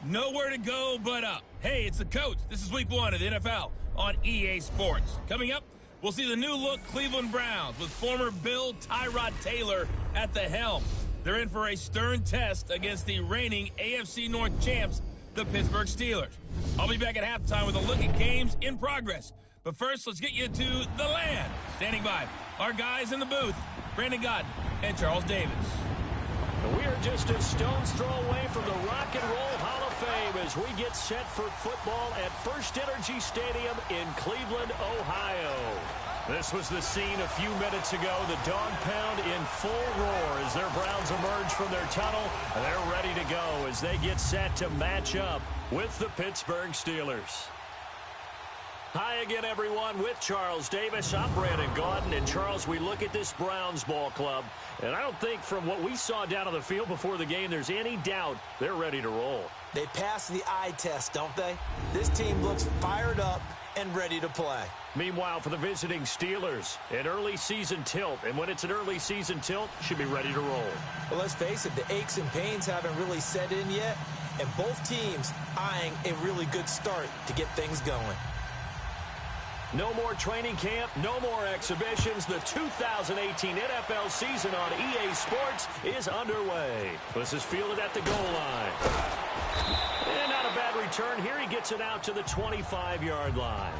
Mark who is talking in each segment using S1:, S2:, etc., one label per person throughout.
S1: Nowhere to go but up. Hey, it's the coach. This is week 1 of the NFL on EA Sports. Coming up, we'll see the new-look Cleveland Browns with former Bill Tyrod Taylor at the helm. They're in for a stern test against the reigning AFC North champs, the Pittsburg Steelers. I'll be back at halftime with a look at games in progress. But first, let's get you to the land. Standing by, our guys in the booth, Brandon Godden and Charles Davis.
S2: We are just a stone's throw away from the Rock and Roll Hall of Fame as we get set for football at First Energy Stadium in Cleveland, Ohio. This was the scene a few minutes ago. The dog pound in full roar as their Browns emerge from their tunnel. They're ready to go as they get set to match up with the Pittsburg Steelers. Hi again, everyone, with Charles Davis. I'm Brandon Godden. And, Charles, we look at this Browns ball club, and I don't think from what we saw down on the field before the game there's any doubt they're ready to roll.
S3: They pass the eye test, don't they? This team looks fired up and ready to play.
S2: Meanwhile, for the visiting Steelers, an early season tilt. And when it's an early season tilt, should be ready to roll.
S3: Well, let's face it, the aches and pains haven't really set in yet, and both teams eyeing a really good start to get things going.
S2: No more training camp, no more exhibitions. The 2018 NFL season on EA Sports is underway. This is fielded at the goal line. And not a bad return. Here he gets it out to the 25-yard line.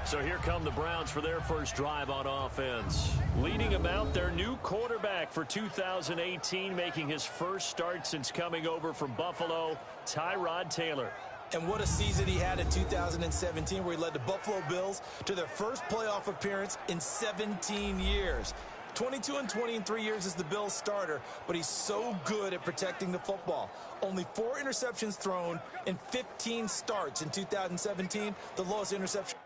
S2: So here come the Browns for their first drive on offense. Leading them out, their new quarterback for 2018, making his first start since coming over from Buffalo, Tyrod Taylor.
S3: And what a season he had in 2017 where he led the Buffalo Bills to their first playoff appearance in 17 years. 22 and 20 in 3 years as the Bills starter, but he's so good at protecting the football. Only 4 interceptions thrown in 15 starts in 2017, the lowest interception.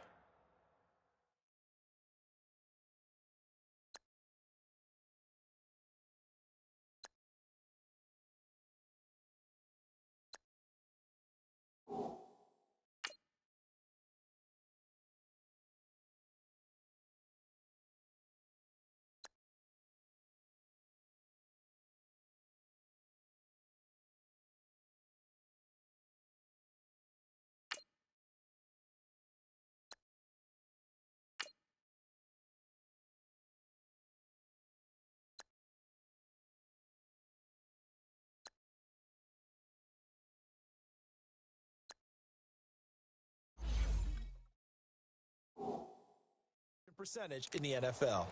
S3: Percentage in the NFL.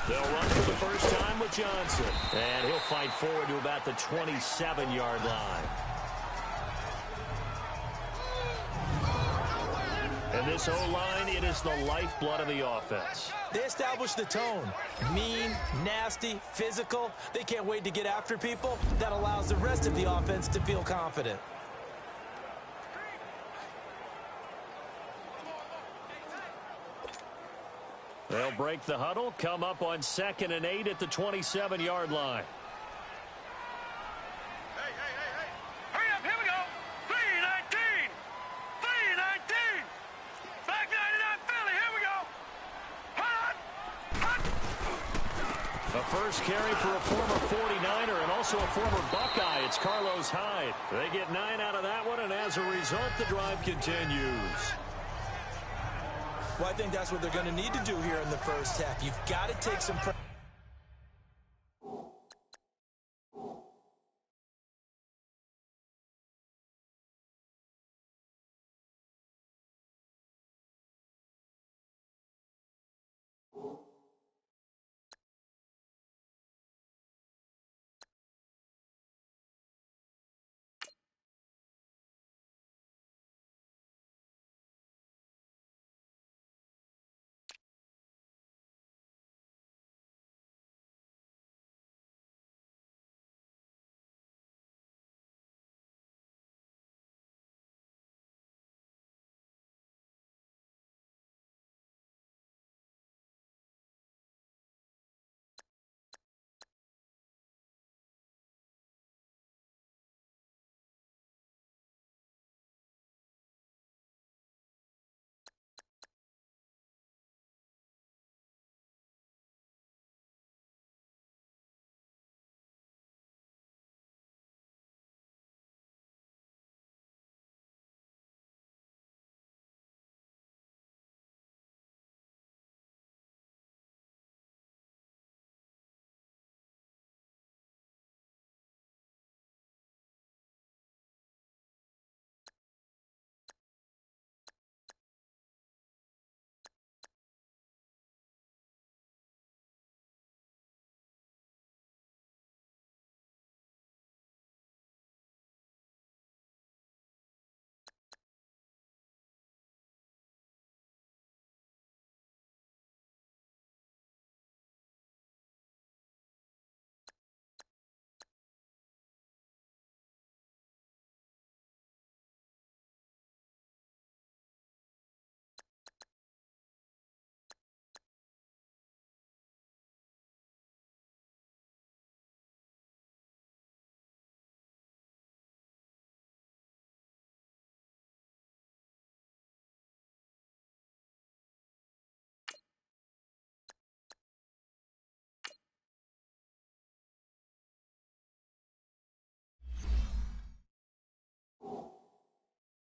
S2: They'll run for the first time with Johnson. And he'll fight forward to about the 27-yard line. And this O-line, it is the lifeblood of the offense.
S3: They establish the tone. Mean, nasty, physical. They can't wait to get after people. That allows the rest of the offense to feel confident.
S2: They'll break the huddle, come up on 2nd and 8 at the 27-yard line.
S4: Hey. Hurry up, here we go. 3-19. 3-19. Back 99 Philly, here we go. Hot.
S2: A first carry for a former 49er and also a former Buckeye. It's Carlos Hyde. They get 9 out of that one, and as a result, the drive continues.
S3: Well, I think that's what they're going to need to do here in the first half. You've got to take some pressure.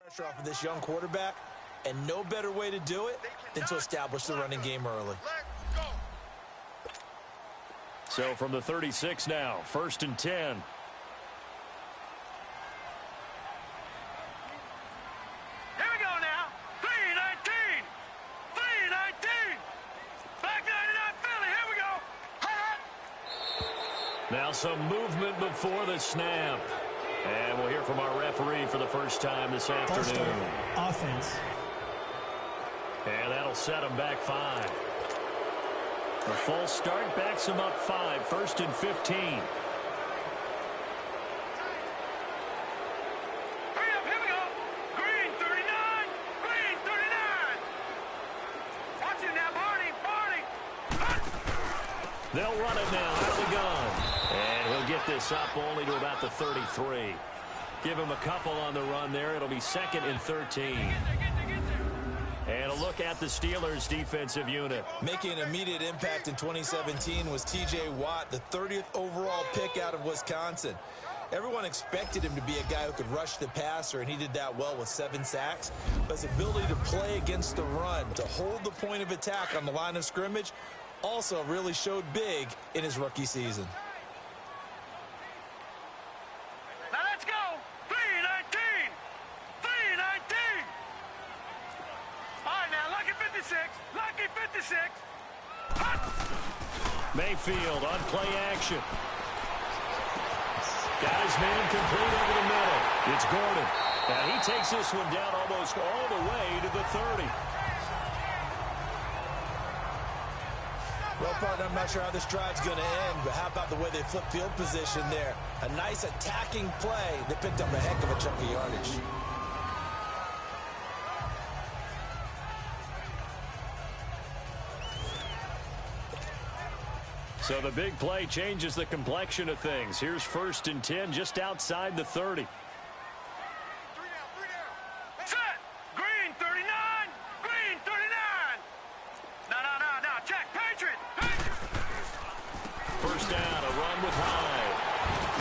S3: Pressure off of this young quarterback, and no better way to do it than to establish the running game early.
S2: So from the 36 now, 1st and 10.
S4: Here we go now. 3-19. 3-19. Back 99 Philly. Here we go.
S2: Now some movement before the snap. And we'll hear from our referee for the first time this afternoon.
S5: Offense.
S2: And that'll set them back 5. A false start backs them up 5. 1st and 15.
S4: Hurry up. Here we go. Green 39. Green 39. Watch it now, Barney. Barney.
S2: They'll run it now out of the gun. And he'll get this up only to about the 33. Give him a couple on the run there. It'll be 2nd and 13. And a look at the Steelers' defensive unit.
S3: Making an immediate impact in 2017 was T.J. Watt, the 30th overall pick out of Wisconsin. Everyone expected him to be a guy who could rush the passer, and he did that well with 7 sacks. But his ability to play against the run, to hold the point of attack on the line of scrimmage, also really showed big in his rookie season.
S4: Now let's go. 3-19. 3-19. All right, now, lucky 56. Lucky 56.
S2: Mayfield on play action. Got his man complete over the middle. It's Gordon. And he takes this one down almost all the way to the 30.
S3: Well, partner, I'm not sure how this drive's going to end, but how about the way they flip field position there? A nice attacking play that picked up a heck of a chunk of yardage.
S2: So the big play changes the complexion of things. Here's 1st and 10 just outside the 30.
S4: Set. Green 39. Green 39. No. Check. Patriot.
S2: First down, a run with Hyde.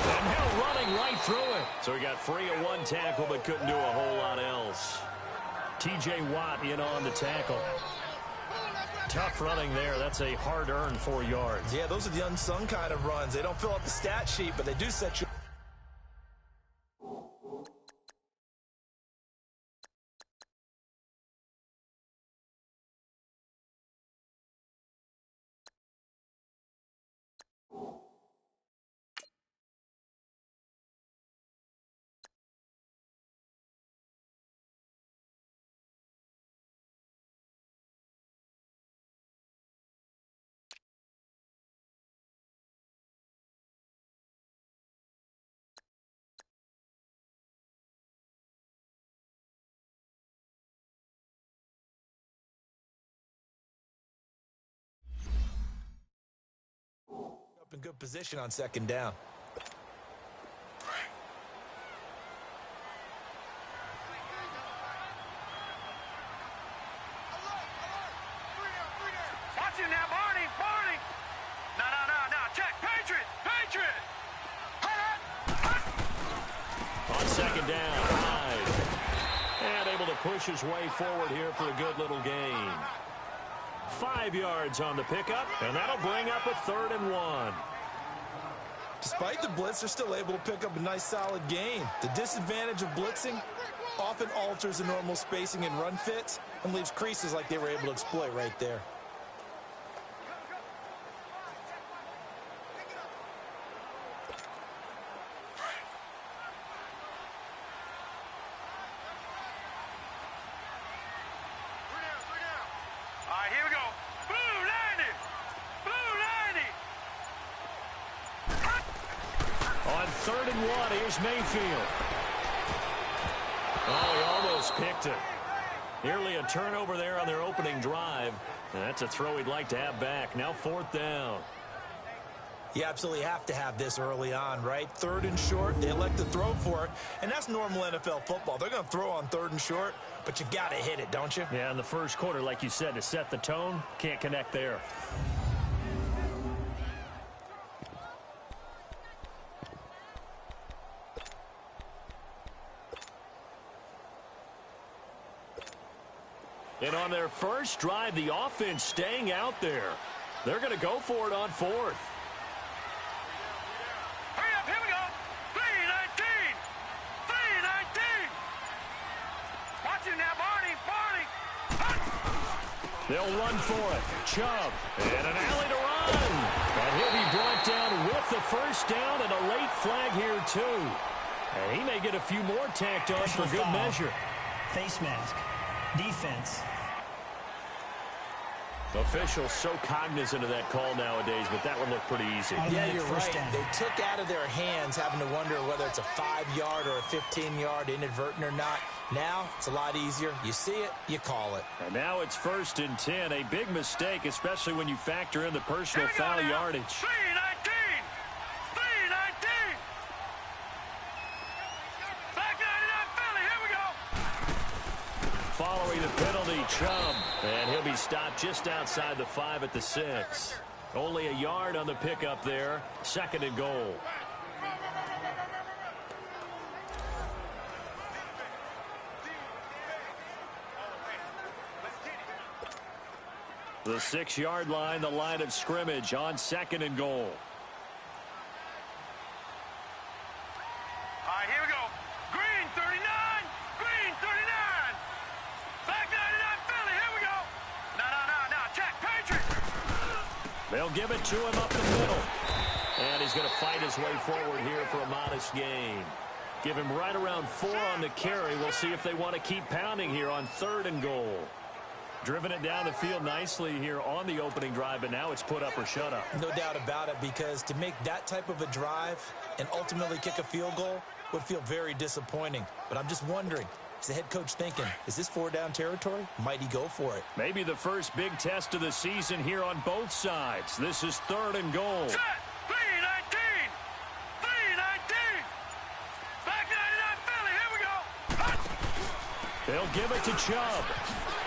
S2: And now running right through it. So he got free of 1 tackle but couldn't do a whole lot else. T.J. Watt in on the tackle. Tough running there. That's a hard-earned 4 yards.
S3: Yeah, those are the unsung kind of runs. They don't fill out the stat sheet, but they do set you. Up in good position on 2nd down.
S4: Watch it now, Barney. Barney. No. Check. Patriot.
S2: On 2nd down, Hyde. And able to push his way forward here for a good little gain. 5 yards on the pickup, and that'll bring up a 3rd and 1.
S3: Despite the blitz, they're still able to pick up a nice solid gain. The disadvantage of blitzing often alters the normal spacing and run fits and leaves creases like they were able to exploit right there.
S4: All right, here we go. Blue 90. Blue 90.
S2: On 3rd and 1, here's Mayfield. Oh, he almost picked it. Nearly a turnover there on their opening drive. And that's a throw he'd like to have back. Now 4th down.
S3: You absolutely have to have this early on, right? 3rd and short, they elect to throw for it, and that's normal NFL football. They're going to throw on 3rd and short, but you got to hit it, don't you?
S2: Yeah, in the first quarter, like you said, to set the tone, can't connect there. And on their first drive, the offense staying out there. They're going to go for it on fourth.
S4: Hurry up, here we go. 3-19. 3-19. Watch it now, Barney.
S2: They'll run for it. Chubb. And an alley to run. And he'll be brought down with the first down and a late flag here, too. And he may get a few more tacked on for good measure.
S5: Face mask. Defense.
S2: Officials so cognizant of that call nowadays, but that would look pretty easy.
S3: Yeah, you're right. They took out of their hands having to wonder whether it's a 5-yard or a 15-yard inadvertent or not. Now, it's a lot easier. You see it, you call it.
S2: And now it's 1st and 10. A big mistake, especially when you factor in the personal foul yardage.
S4: 3-19. 3-19. Back 99 Philly, here we go.
S2: Following the penalty, Chubb. And he'll be stopped just outside the 5 at the 6. Only a yard on the pickup there. 2nd and goal. The 6-yard line, the line of scrimmage on 2nd and goal.
S4: All right, here we go. Green 39. Green 39. Back 99 Philly, here we go. No. Check, Patriot.
S2: They'll give it to him up the middle. And he's going to fight his way forward here for a modest gain. Give him right around 4 on the carry. We'll see if they want to keep pounding here on 3rd and goal. Driven it down the field nicely here on the opening drive, but now it's put up or shut up.
S3: No doubt about it, because to make that type of a drive and ultimately kick a field goal would feel very disappointing. But I'm just wondering, is the head coach thinking, is this 4-down territory? Might he go for it?
S2: Maybe the first big test of the season here on both sides. This is 3rd and goal.
S4: Set. 3-19. 3-19. Back 99 Philly, here we go. Hut.
S2: They'll give it to Chubb.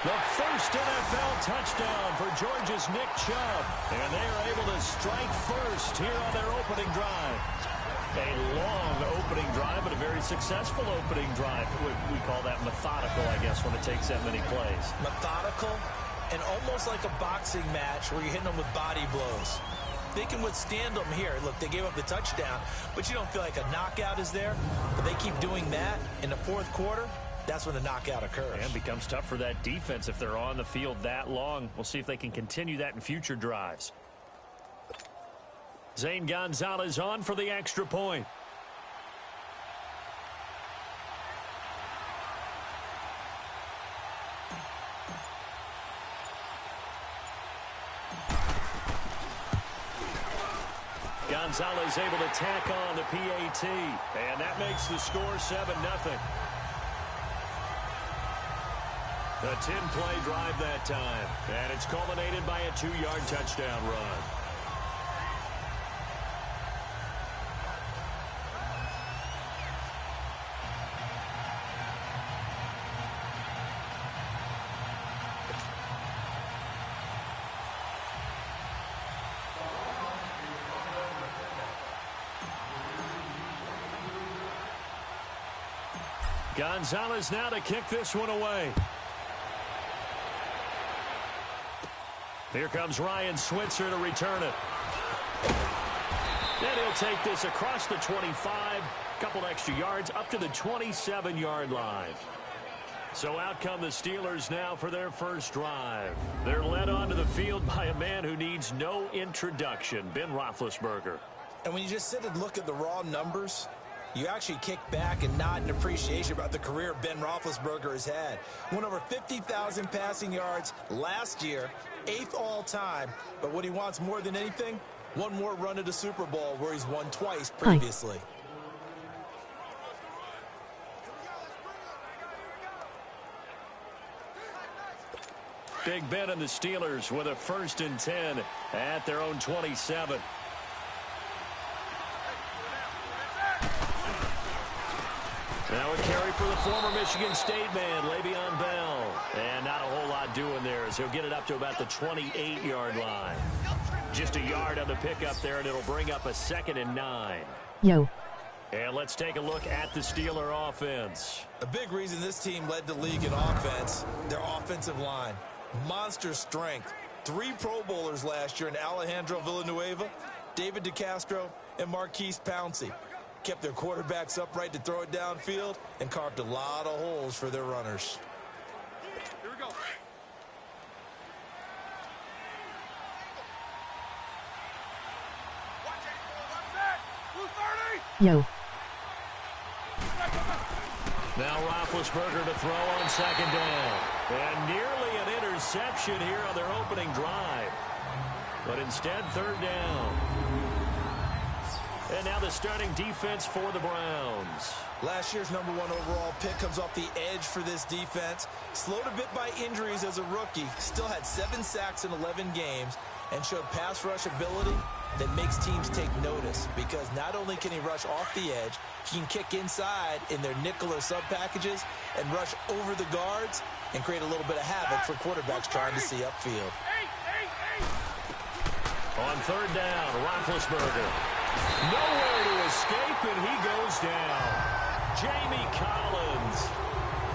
S2: The first NFL touchdown for Georgia's Nick Chubb. And they are able to strike first here on their opening drive. A long opening drive, but a very successful opening drive. We call that methodical, I guess, when it takes that many plays.
S3: Methodical and almost like a boxing match where you're hitting them with body blows. They can withstand them here. Look, they gave up the touchdown, but you don't feel like a knockout is there. But they keep doing that in the 4th quarter. That's when the knockout occurs.
S2: And becomes tough for that defense if they're on the field that long. We'll see if they can continue that in future drives. Zane Gonzalez on for the extra point. Gonzalez able to tack on the PAT. And that makes the score 7-0. A 10-play drive that time. And it's culminated by a 2-yard touchdown run. Gonzalez now to kick this one away. Here comes Ryan Switzer to return it. And he'll take this across the 25. Couple extra yards up to the 27-yard line. So out come the Steelers now for their first drive. They're led onto the field by a man who needs no introduction, Ben Roethlisberger.
S3: And when you just sit and look at the raw numbers, you actually kick back and nod in appreciation about the career Ben Roethlisberger has had. Won over 50,000 passing yards last year, 8th all-time. But what he wants more than anything, one more run at a Super Bowl where he's won twice previously.
S2: Big Ben and the Steelers with a 1st and 10 at their own 27. Now a carry for the former Michigan State man, Le'Veon Bell. And not a whole lot doing there as he'll get it up to about the 28-yard line. Just a yard on the pickup there, and it'll bring up a 2nd and 9.
S6: Yo.
S2: And let's take a look at the Steeler offense.
S3: A big reason this team led the league in offense, their offensive line. Monster strength. 3 Pro Bowlers last year in Alejandro Villanueva, David DeCastro, and Marquise Pouncey. Kept their quarterbacks upright to throw it downfield and carved a lot of holes for their runners.
S4: Here we go.
S6: Yo.
S2: Now Roethlisberger to throw on second down. And nearly an interception here on their opening drive. But instead, third down. And now the starting defense for the Browns.
S3: Last year's #1 overall pick comes off the edge for this defense. Slowed a bit by injuries as a rookie. Still had 7 sacks in 11 games and showed pass rush ability that makes teams take notice, because not only can he rush off the edge, he can kick inside in their nickel or sub packages and rush over the guards and create a little bit of havoc for quarterbacks trying to see upfield.
S2: On third down, Roethlisberger. Nowhere to escape, and he goes down. Jamie Collins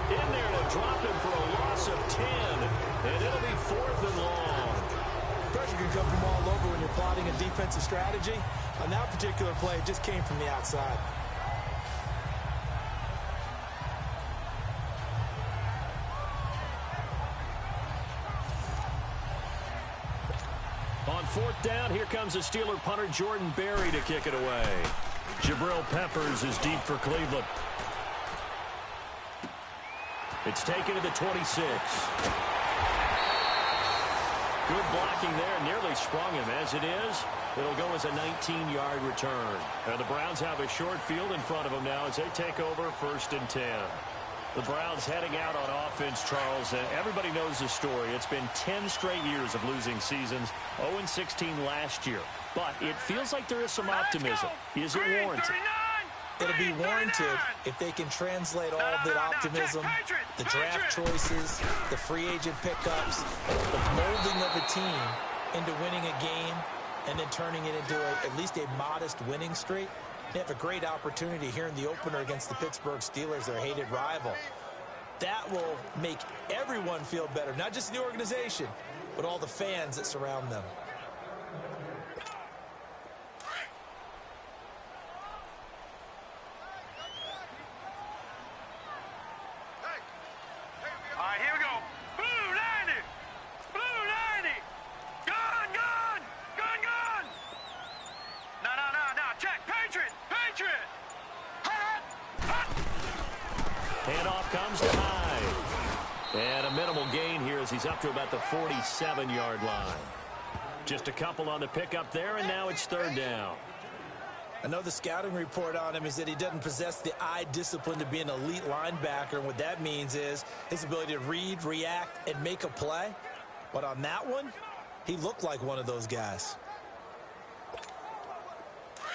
S2: in there to drop him for a loss of 10, and it'll be 4th and long.
S3: Pressure can come from all over when you're plotting a defensive strategy. On that particular play, it just came from the outside.
S2: On 4th down, here comes the Steeler punter Jordan Berry to kick it away. Jabril Peppers is deep for Cleveland. It's taken to the 26. Good blocking there, nearly sprung him. As it is, it'll go as a 19-yard return. And the Browns have a short field in front of them now as they take over 1st and 10. The Browns heading out on offense, Charles. Everybody knows the story. It's been 10 straight years of losing seasons, 0-16 last year. But it feels like there is some optimism. Is it warranted?
S3: It'll be warranted if they can translate all of that optimism, the draft choices, the free agent pickups, the molding of a team into winning a game and then turning it into at least a modest winning streak. They have a great opportunity here in the opener against the Pittsburg Steelers, their hated rival. That will make everyone feel better, not just the organization, but all the fans that surround them.
S4: All right, here we go. Blue 90. Blue 90. Gun, gun. Gun, gun. No. Check. Patriot. Patriot. Hut. Hut.
S2: Handoff comes to Hyde. And a minimal gain here as he's up to about the 47-yard line. Just a couple on the pickup there, and now it's 3rd down.
S3: I know the scouting report on him is that he doesn't possess the eye discipline to be an elite linebacker. And what that means is his ability to read, react, and make a play. But on that one, he looked like one of those guys.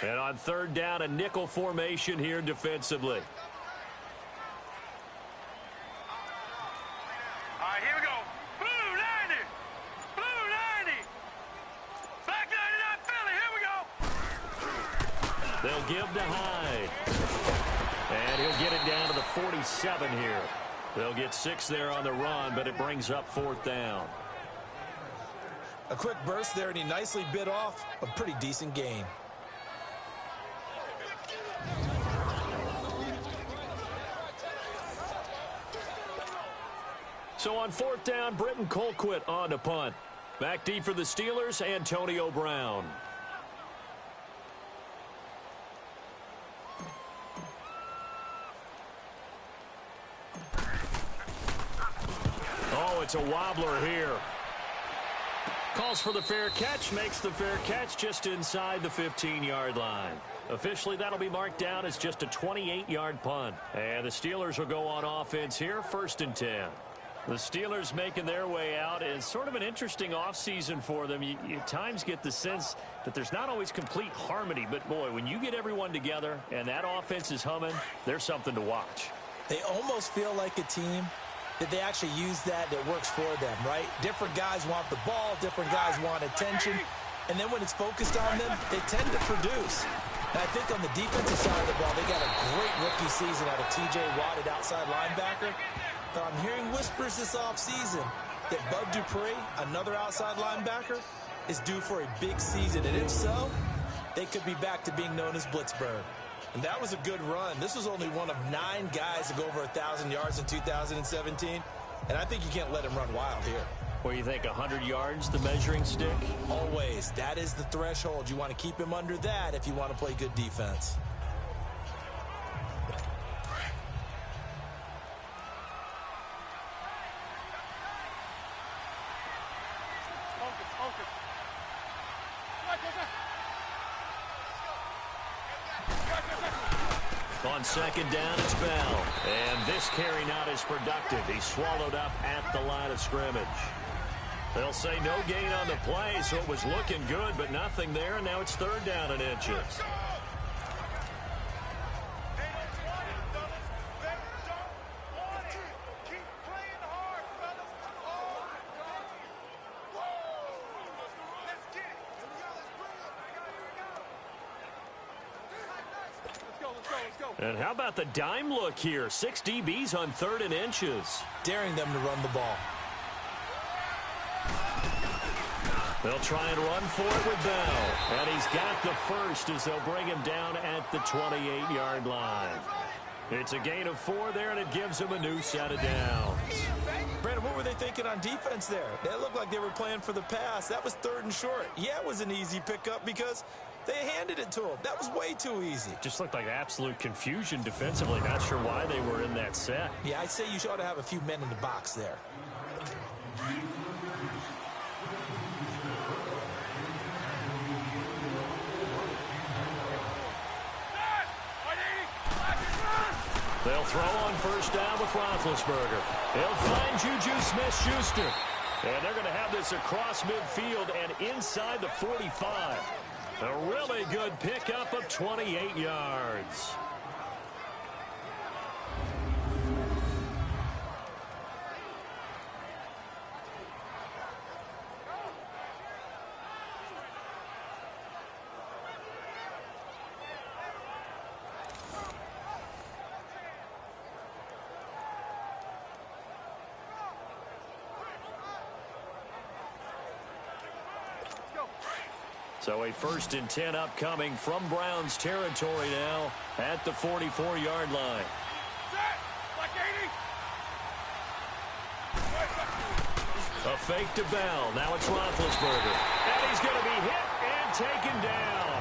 S2: And on 3rd down, a nickel formation here defensively.
S4: All right, here we go. Blue 90. Blue 90. Back 99 Philly. Here we go.
S2: They'll give to Hyde. And he'll get it down to the 47 here. They'll get 6 there on the run, but it brings up 4th down.
S3: A quick burst there, and he nicely bit off a pretty decent gain.
S2: So on 4th down, Britton Colquitt on to punt. Back deep for the Steelers, Antonio Brown. Oh, it's a wobbler here. Calls for the fair catch, makes the fair catch just inside the 15-yard line. Officially, that'll be marked down as just a 28-yard punt. And the Steelers will go on offense here, 1st and 10. The Steelers making their way out. It's sort of an interesting offseason for them. You at times get the sense that there's not always complete harmony. But, boy, when you get everyone together and that offense is humming, there's something to watch.
S3: They almost feel like a team that they actually use that works for them, right? Different guys want the ball. Different guys want attention. And then when it's focused on them, they tend to produce. I think on the defensive side of the ball, they got a great rookie season out of T.J. Watt at outside linebacker. But I'm hearing whispers this offseason that Bud Dupree, another outside linebacker, is due for a big season. And if so, they could be back to being known as Blitzburg. And that was a good run. This was only one of 9 guys to go over 1,000 yards in 2017. And I think you can't let him run wild here.
S2: Well, you think 100 yards, the measuring stick?
S3: Always. That is the threshold. You want to keep him under that if you want to play good defense.
S2: On second down, it's Bell. And this carry not as productive. He's swallowed up at the line of scrimmage. They'll say no gain on the play, so it was looking good, but nothing there, and now it's third down and inches. And how about the dime look here? 6 DBs on third and inches.
S3: Daring them to run the ball.
S2: They'll try and run for it with Bell. And he's got the first as they'll bring him down at the 28-yard line. It's a gain of 4 there, and it gives him a new set of downs.
S3: Brandon, what were they thinking on defense there? They looked like they were playing for the pass. That was third and short. Yeah, it was an easy pickup because they handed it to him. That was way too easy.
S2: Just looked like absolute confusion defensively. Not sure why they were in that set.
S3: Yeah, I'd say you ought to have a few men in the box there.
S2: They'll throw on first down with Roethlisberger. They'll find Juju Smith-Schuster. And they're going to have this across midfield and inside the 45. A really good pickup of 28 yards. So a 1st and 10 upcoming from Browns territory now at the 44-yard line. A fake to Bell. Now it's Roethlisberger. And he's going to be hit and taken down.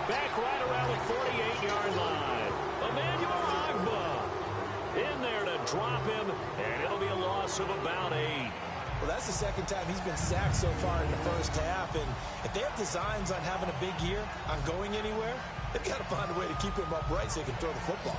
S2: Back right around the 48-yard line. Emmanuel Ogbah in there to drop him, and it'll be a loss of about 8.
S3: Well, that's the second time he's been sacked so far in the first half. And if they have designs on having a big year, on going anywhere, they've got to find a way to keep him upright so he can throw the football.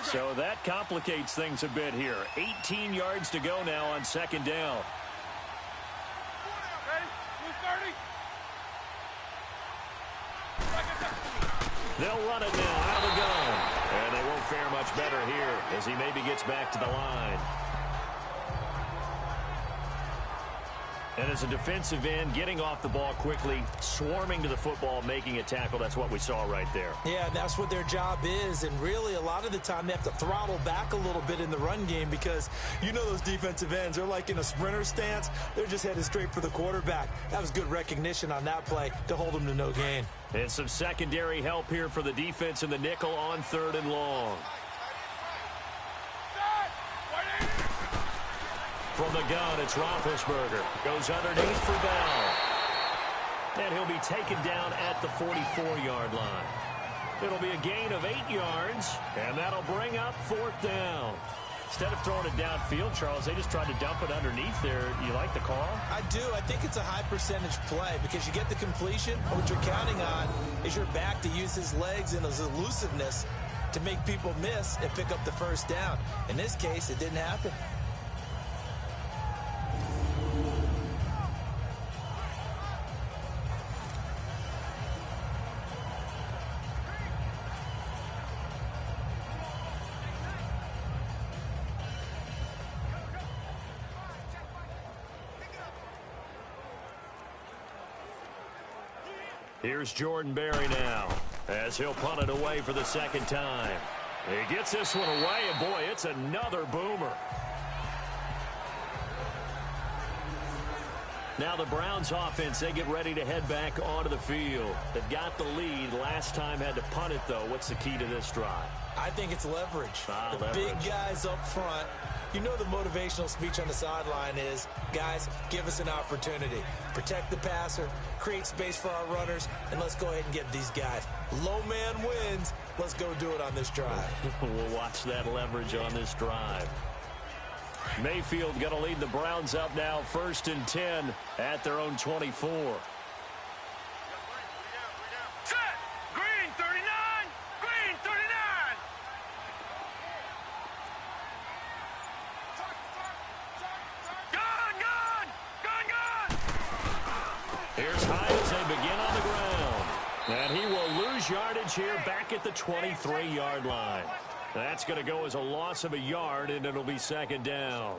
S2: So that complicates things a bit here. 18 yards to go now on second down. They'll run it now out of the gun. And they won't fare much better here as he maybe gets back to the line. And as a defensive end, getting off the ball quickly, swarming to the football, making a tackle, that's what we saw right there.
S3: Yeah, that's what their job is. And really, a lot of the time, they have to throttle back a little bit in the run game because you know those defensive ends, they're like in a sprinter stance. They're just headed straight for the quarterback. That was good recognition on that play to hold them to no gain.
S2: And some secondary help here for the defense in the nickel on third and long. From the gun, it's Roethlisberger. Goes underneath for Bell. And he'll be taken down at the 44-yard line. It'll be a gain of 8 yards, and that'll bring up 4th down. Instead of throwing it downfield, Charles, they just tried to dump it underneath there. You like the call?
S3: I do. I think it's a high-percentage play because you get the completion. What you're counting on is your back to use his legs and his elusiveness to make people miss and pick up the first down. In this case, it didn't happen.
S2: Here's Jordan Berry now as he'll punt it away for the second time. He gets this one away, and boy, it's another boomer. Now the Browns offense, they get ready to head back onto the field. They've got the lead. Last time had to punt it, though. What's the key to this drive?
S3: I think it's leverage. The
S2: leverage.
S3: Big guys up front. You know the motivational speech on the sideline is, guys, give us an opportunity. Protect the passer, create space for our runners, and let's go ahead and get these guys. Low man wins. Let's go do it on this drive.
S2: We'll watch that leverage on this drive. Mayfield going to lead the Browns up now, 1st and 10 at their own 24.
S4: Set. Green 39. Green 39. Gun, gun. Gun, gun.
S2: Here's Hyde as they begin on the ground. And he will lose yardage here back at the 23-yard line. That's going to go as a loss of a yard, and it'll be second down.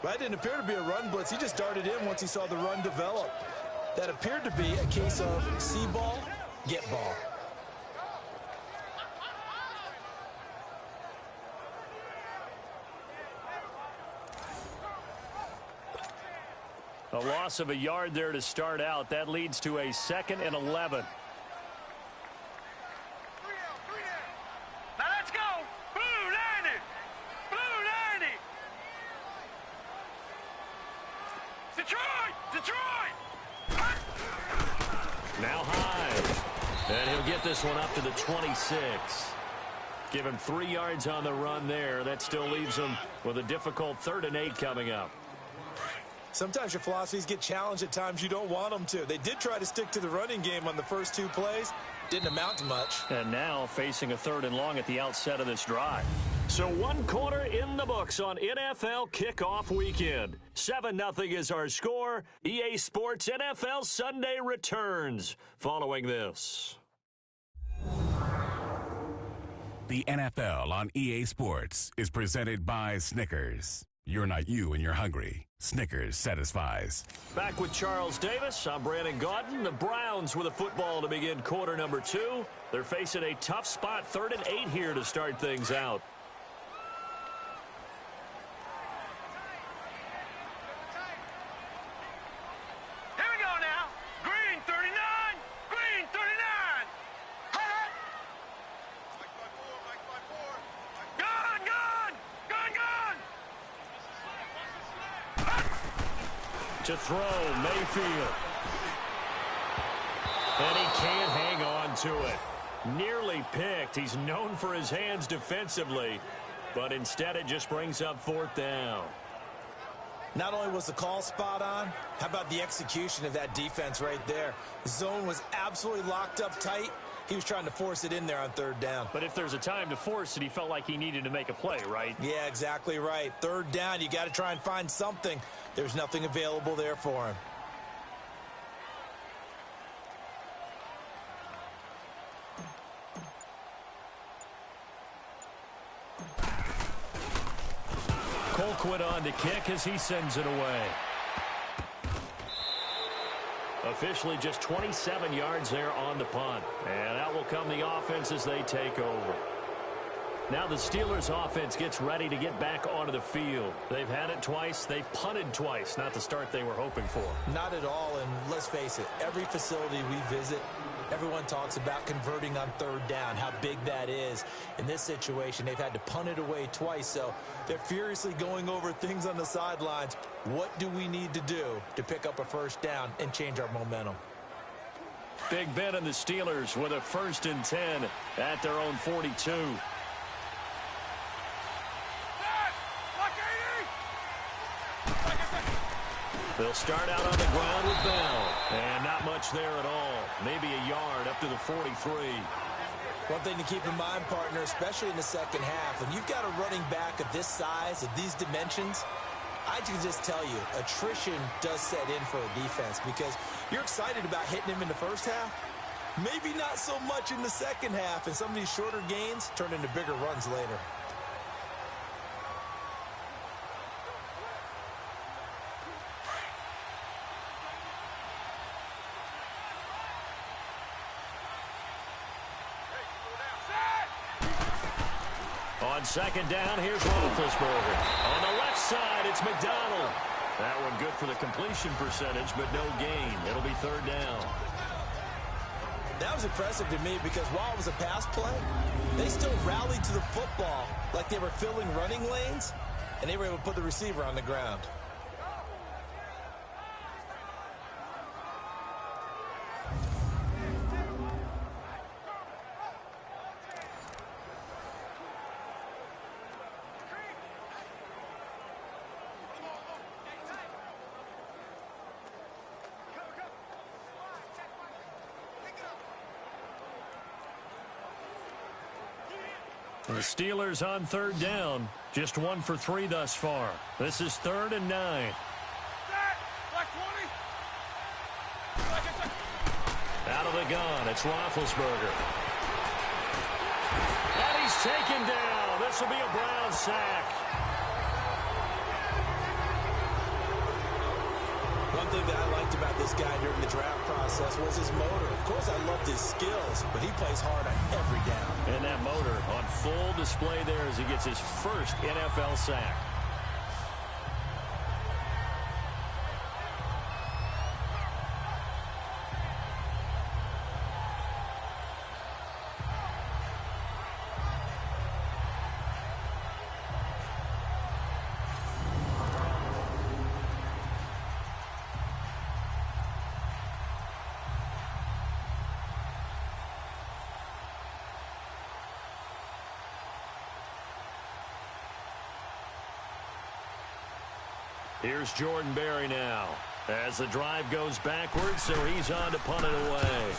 S3: That didn't appear to be a run blitz. He just darted in once he saw the run develop. That appeared to be a case of see ball, get ball.
S2: A loss of a yard there to start out. That leads to a 2nd and 11.
S4: Now let's go. Blue 90. Blue 90. Detroit. Detroit.
S2: Now Hyde. And he'll get this one up to the 26. Give him 3 yards on the run there. That still leaves him with a difficult 3rd and 8 coming up.
S3: Sometimes your philosophies get challenged at times you don't want them to. They did try to stick to the running game on the first 2 plays. Didn't amount to much.
S2: And now facing a 3rd and long at the outset of this drive. So 1 quarter in the books on NFL kickoff weekend. 7-0 is our score. EA Sports NFL Sunday returns following this.
S6: The NFL on EA Sports is presented by Snickers. You're not you and you're hungry. Snickers satisfies.
S2: Back with Charles Davis. I'm Brandon Gaudin. The Browns with a football to begin quarter number 2. They're facing a tough spot, 3rd and 8 here to start things out.
S4: Here we go now. Green 39. Green 39. Hut. Gun, gun. Gun, gun.
S2: To throw, Mayfield. And he can't hang on to it. Nearly picked. He's known for his hands defensively, but instead it just brings up 4th down.
S3: Not only was the call spot on, how about the execution of that defense right there? The zone was absolutely locked up tight. He was trying to force it in there on 3rd down.
S2: But if there's a time to force it, he felt like he needed to make a play, right?
S3: Yeah, exactly right. 3rd down, you got to try and find something. There's nothing available there for him.
S2: Colquitt on to kick as he sends it away. Officially just 27 yards there on the punt. And out will come the offense as they take over. Now the Steelers offense gets ready to get back onto the field. They've had it twice. They've punted twice. Not the start they were hoping for.
S3: Not at all, and let's face it, every facility we visit, everyone talks about converting on 3rd down, how big that is. In this situation, they've had to punt it away twice, so they're furiously going over things on the sidelines. What do we need to do to pick up a 1st down and change our momentum?
S2: Big Ben and the Steelers with a 1st and 10 at their own 42. They'll start out on the ground with Bell. And not much there at all. Maybe a yard up to the 43.
S3: One thing to keep in mind, partner, especially in the second half, when you've got a running back of this size, of these dimensions, I can just tell you, attrition does set in for a defense because you're excited about hitting him in the first half. Maybe not so much in the second half, and some of these shorter gains turn into bigger runs later.
S2: On second down, here's Roethlisberger. On the left side, it's McDonald. That one good for the completion percentage, but no gain. It'll be third down.
S3: That was impressive to me because while it was a pass play, they still rallied to the football like they were filling running lanes, and they were able to put the receiver on the ground.
S2: The Steelers on third down. Just 1 for 3 thus far. This is 3rd and 9. Out of the gun, it's Roethlisberger. And he's taken down. This will be a Brown sack.
S3: One thing that I liked about this guy during the draft process was his motor. Of course, I loved his skills, but he plays hard on every down.
S2: And that motor on full display there as he gets his first NFL sack. Here's Jordan Berry now as the drive goes backwards, so he's on to punt it away.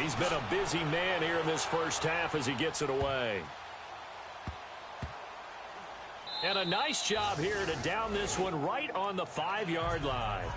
S2: He's been a busy man here in this first half as he gets it away. And a nice job here to down this one right on the 5-yard line.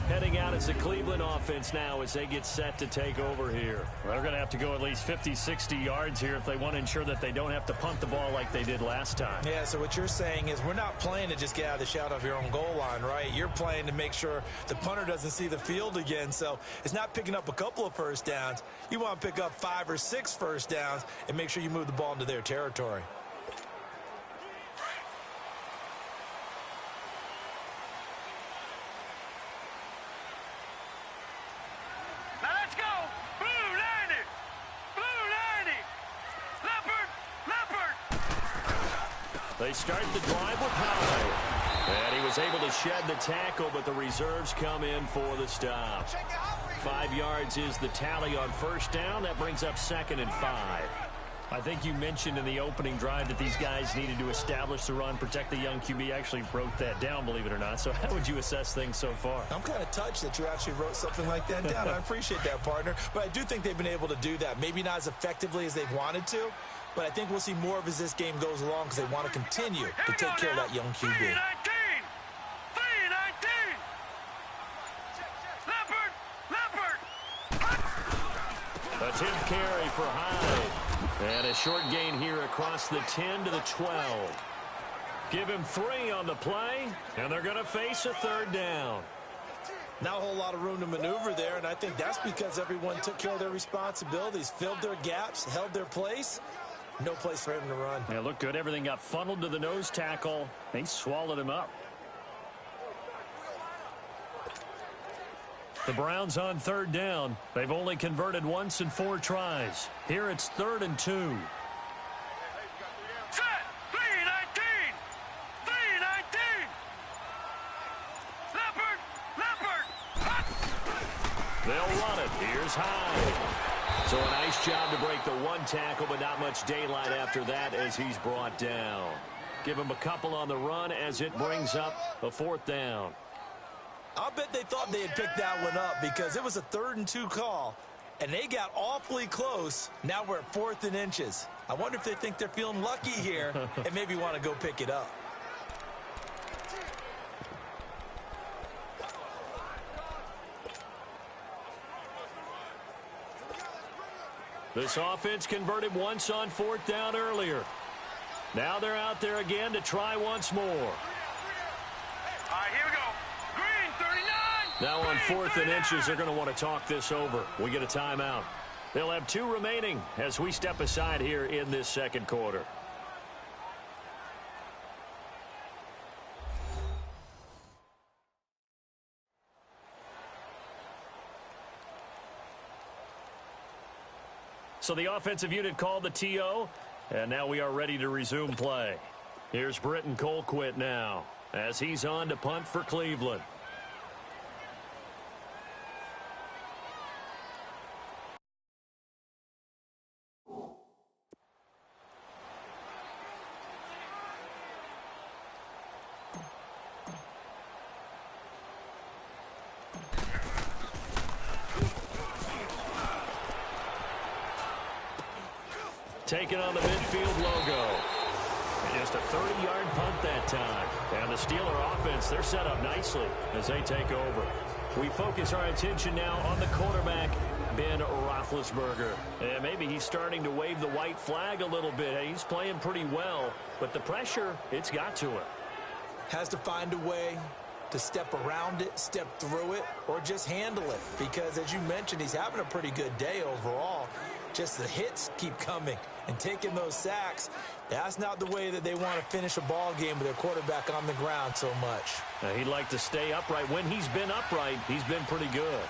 S2: Heading out as the Cleveland offense now as they get set to take over here.
S7: Well, they're going to have to go at least 50, 60 yards here if they want to ensure that they don't have to punt the ball like they did last time.
S3: Yeah, so what you're saying is we're not playing to just get out of the shot of your own goal line, right? You're playing to make sure the punter doesn't see the field again. So it's not picking up a couple of first downs. You want to pick up 5 or 6 first downs and make sure you move the ball into their territory.
S2: They start the drive with Howard. And he was able to shed the tackle, but the reserves come in for the stop. 5 yards is the tally on first down. That brings up 2nd and 5.
S7: I think you mentioned in the opening drive that these guys needed to establish the run, protect the young QB. I actually wrote that down, believe it or not. So how would you assess things so far?
S3: I'm kind of touched that you actually wrote something like that down. I appreciate that, partner. But I do think they've been able to do that. Maybe not as effectively as they've wanted to, but I think we'll see more of as this game goes along because they want to continue to take care of that young QB.
S4: 3-19.
S2: A 10th carry for Hyde. And a short gain here across the 10 to the 12. Give him 3 on the play, and they're going to face a 3rd down.
S3: Not a whole lot of room to maneuver there, and I think that's because everyone took care of their responsibilities, filled their gaps, held their place. No place for him to run.
S7: Yeah, looked good. Everything got funneled to the nose tackle. They swallowed him up. The Browns on 3rd down. They've only converted once in 4 tries. Here it's 3rd and 2.
S4: Set. 3-19. 3-19. Leopard.
S2: They'll run it. Here's Hyde. So a nice job to break the 1 tackle, but not much daylight after that as he's brought down. Give him a couple on the run as it brings up a 4th down.
S3: I'll bet they thought they had picked that one up because it was a 3rd and 2 call, and they got awfully close. Now we're at 4th and inches. I wonder if they think they're feeling lucky here and maybe want to go pick it up.
S2: This offense converted once on 4th down earlier. Now they're out there again to try once more.
S4: All right, here we go. Green, 39.
S2: Now on 4th and inches, they're going to want to talk this over. We get a timeout. They'll have 2 remaining as we step aside here in this second quarter. So the offensive unit called the TO, and now we are ready to resume play. Here's Britton Colquitt now as he's on to punt for Cleveland. Taking on the midfield logo. Just a 30-yard punt that time. And the Steeler offense, they're set up nicely as they take over. We focus our attention now on the quarterback, Ben Roethlisberger. And maybe he's starting to wave the white flag a little bit. He's playing pretty well, but the pressure, it's got to him.
S3: Has to find a way to step around it, step through it, or just handle it. Because, as you mentioned, he's having a pretty good day overall. Just the hits keep coming and taking those sacks. That's not the way that they want to finish a ball game with their quarterback on the ground so much.
S2: Now, he'd like to stay upright. When he's been upright, he's been pretty good.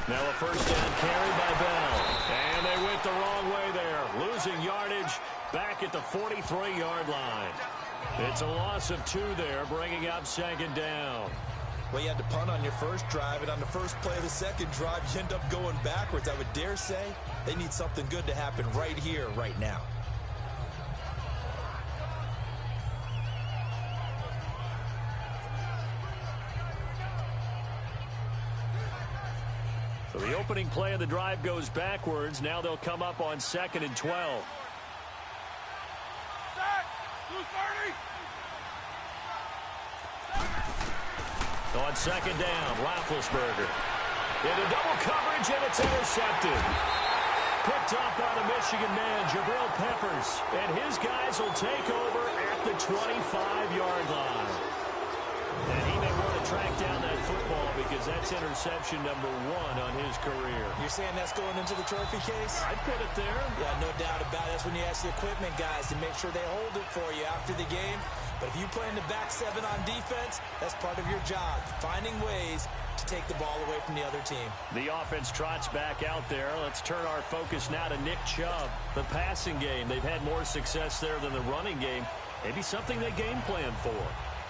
S2: Now a first down carry by Bell. And they went the wrong way there. Losing yardage back at the 43-yard line. It's a loss of 2 there, bringing up second down.
S3: Well, you had to punt on your first drive, and on the first play of the second drive, you end up going backwards. I would dare say they need something good to happen right here, right now.
S2: So the opening play of the drive goes backwards. Now they'll come up on 2nd and 12. On second down, Roethlisberger. Into double coverage, and it's intercepted. Picked off by the Michigan man, Jabril Peppers. And his guys will take over at the 25-yard line. And he may want to track down that football because that's interception number 1 on his career. You're saying that's going into the trophy case? I'd put it there. Yeah, no doubt about it. That's when you ask the equipment guys to make sure they hold it for you after the game. But if you play in the back 7 on defense, that's part of your job, finding ways to take the ball away from the other team. The offense trots back out there. Let's turn our focus now to Nick Chubb. The passing game, they've had more success there than the running game. Maybe something they game plan for.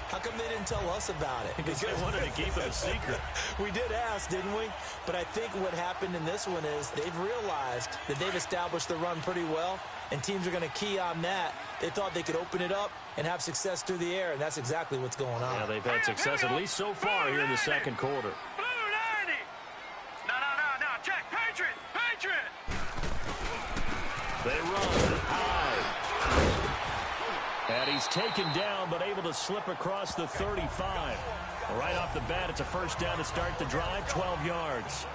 S2: How come they didn't tell us about it? Because they wanted to keep it a secret. We did ask, didn't we? But I think what happened in this one is they've realized that they've established the run pretty well, and teams are going to key on that. They thought they could open it up and have success through the air, and that's exactly what's going on. Yeah, they've had success at least so far here in the second quarter.
S4: Blue 90. No. Check. Patriot.
S2: They run high. And he's taken down, but able to slip across the 35. Right off the bat, it's a first down to start the drive, 12 yards.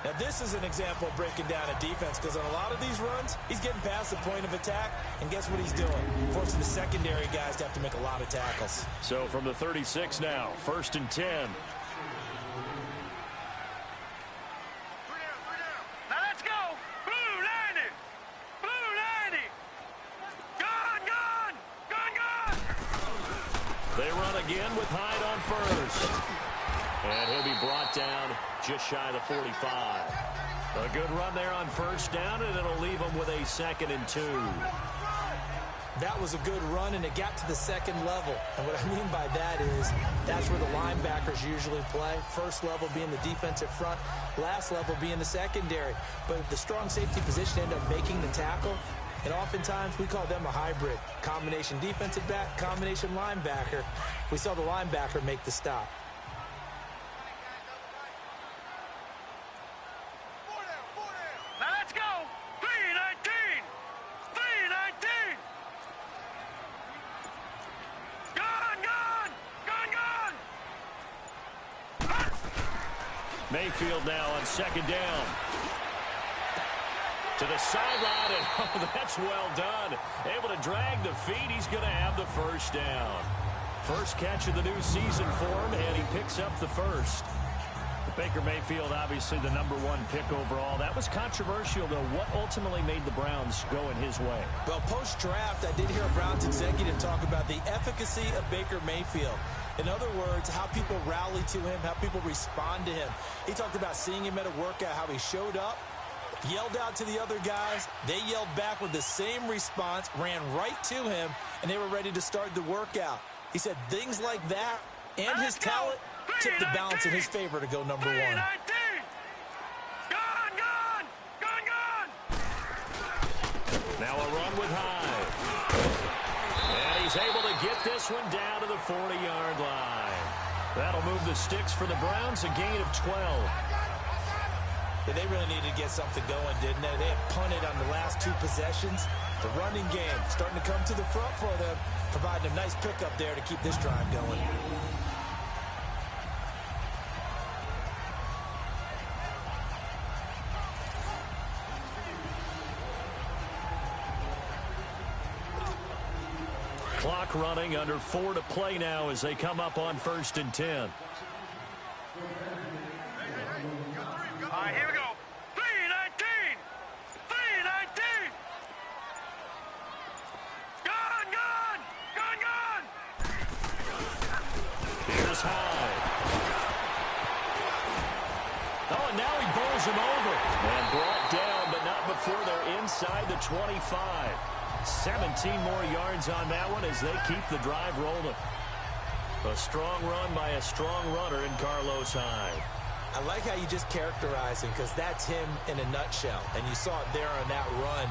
S3: Now, this is an example of breaking down a defense, because on a lot of these runs, he's getting past the point of attack, and guess what he's doing? Forcing the secondary guys to have to make a lot of tackles.
S2: So from the 36 now, 1st and 10.
S4: Now let's go. Blue 90. Gone.
S2: They run again with Hyde on first. And he'll be brought down just shy of the 45. A good run there on first down, and it'll leave them with a 2nd and 2.
S3: That was a good run, and it got to the second level. And what I mean by that is that's where the linebackers usually play. First level being the defensive front, last level being the secondary. But the strong safety position ended up making the tackle. And oftentimes we call them a hybrid. Combination defensive back, combination linebacker. We saw the linebacker make the stop.
S4: Now let's go. 319. Gone.
S2: Mayfield now on second down. To the sideline, and oh, that's well done. Able to drag the feet. He's going to have the first down. First catch of the new season for him, and he picks up the first. Baker Mayfield, obviously the #1 pick overall. That was controversial, though. What ultimately made the Browns go in his way?
S3: Well, post-draft, I did hear a Browns executive talk about the efficacy of Baker Mayfield. In other words, how people rally to him, how people respond to him. He talked about seeing him at a workout, how he showed up, yelled out to the other guys. They yelled back with the same response, ran right to him, and they were ready to start the workout. He said things like that and his talent tipped the balance in his favor to go #1.
S2: Now a run with Hyde. And he's able to get this one down to the 40-yard line. That'll move the sticks for the Browns, a gain of 12.
S3: Yeah, they really needed to get something going, didn't they? They had punted on the last 2 possessions. The running game starting to come to the front for them, providing a nice pickup there to keep this drive going.
S2: Clock running, under 4 to play now as they come up on 1st and 10.
S4: All right, here we go. 3-19. 3-19. Gun.
S2: Here's Hyde. Oh, and now he bowls him over. And brought down, but not before they're inside the 25. 17 more yards on that one as they keep the drive rolling. A strong run by a strong runner in Carlos Hyde.
S3: I like how you just characterize him, because that's him in a nutshell. And you saw it there on that run.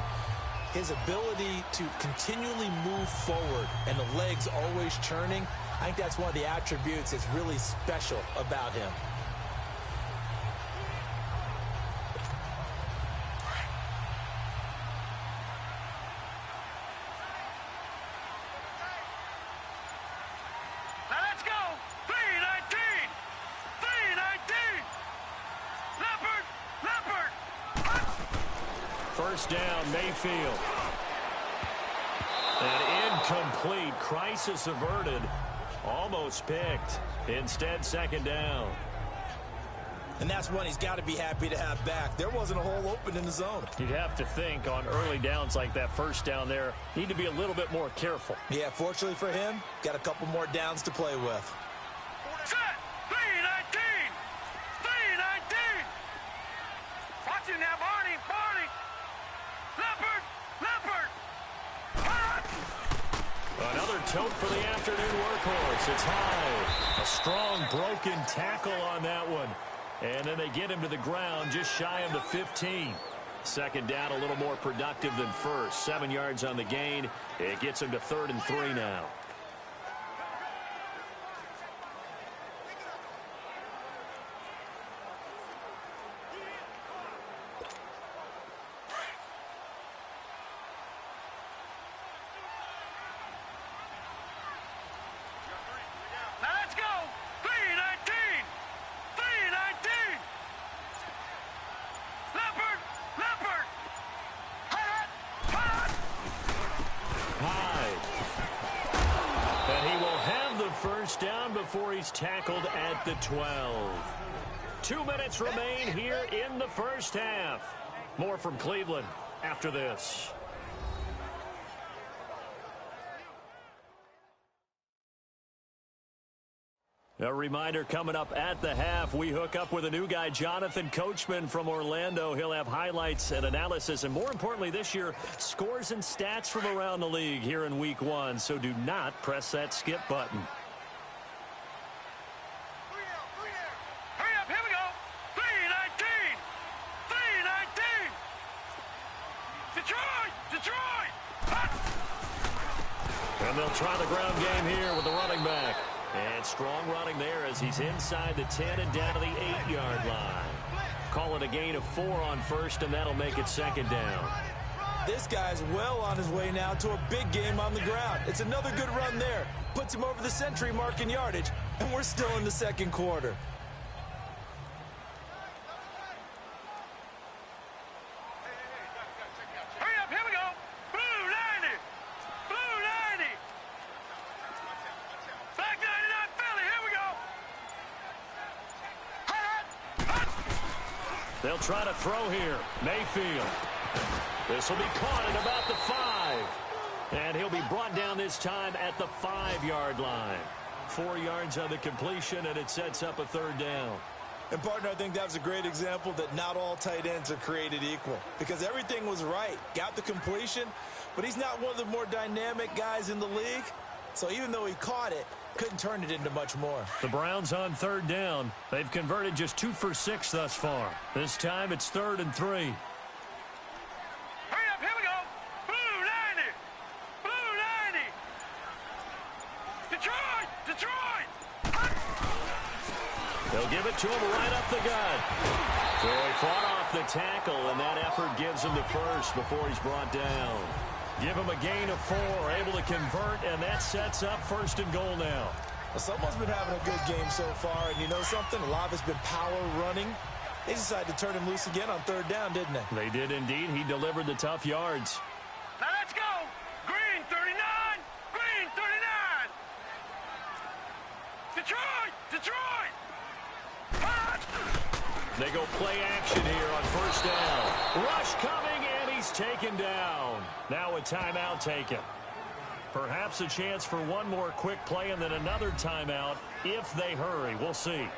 S3: His ability to continually move forward and the legs always churning, I think that's one of the attributes that's really special about him.
S2: First down, Mayfield. And incomplete. Crisis averted. Almost picked. Instead, 2nd down.
S3: And that's one he's got to be happy to have back. There wasn't a hole open in the zone.
S2: You'd have to think on early downs like that, first down there, need to be a little bit more careful.
S3: Yeah, fortunately for him, got a couple more downs to play with.
S4: Set. 3-19. 3-19. Watch him now, Barney. Leopard.
S2: Another tote for the afternoon workhorse. It's Hyde. A strong broken tackle on that one. And then they get him to the ground just shy of the 15. 2nd down, a little more productive than first. 7 yards on the gain. It gets him to 3rd and 3 now. Down before he's tackled at the 12. 2 minutes remain here in the first half. More from Cleveland after this. A reminder coming up at the half, we hook up with a new guy, Jonathan Coachman from Orlando. He'll have highlights and analysis, and more importantly this year, scores and stats from around the league here in Week 1. So do not press that skip button. And they'll try the ground game here with the running back. And strong running there as he's inside the 10 and down to the 8-yard line. Call it a gain of 4 on first, and that'll make it 2nd down.
S3: This guy's well on his way now to a big game on the ground. It's another good run there. Puts him over the century mark in yardage, and we're still in the 2nd quarter.
S4: Back
S2: They'll try to throw here. Mayfield. This will be caught at about the 5. And he'll be brought down this time at the 5-yard line. 4 yards on the completion, and it sets up a 3rd down.
S3: And, partner, I think that was a great example that not all tight ends are created equal. Because everything was right. Got the completion, but he's not one of the more dynamic guys in the league. So even though he caught it, couldn't turn it into much more.
S2: The Browns on 3rd down. They've converted just 2 for 6 thus far. This time it's 3rd and 3.
S4: Hurry up, here we go. Blue 90. Blue 90. Detroit, Detroit.
S2: They'll give it to him right up the gut. So he fought off the tackle, and that effort gives him the first before he's brought down. Give him a gain of 4, able to convert, and that sets up 1st and goal now.
S3: Well, someone's been having a good game so far, and you know something? A lot of it's been power running. They decided to turn him loose again on 3rd down, didn't they?
S2: They did indeed. He delivered the tough yards.
S4: Now let's go. Green 39. Green 39. Detroit, Detroit.
S2: They go play action here on 1st down. Rush coming, and he's taken down. Now a timeout taken. Perhaps a chance for one more quick play and then another timeout if they hurry. We'll see.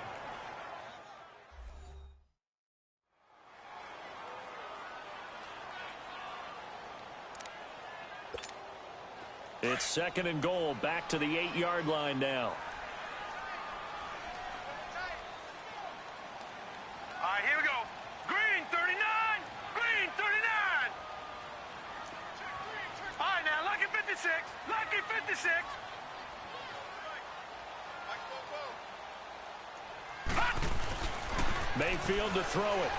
S2: It's 2nd and goal, back to the 8-yard line now.
S4: All right, here we go. Green 39. Green 39. All right, now, lucky 56. Lucky 56.
S2: Mayfield to throw it.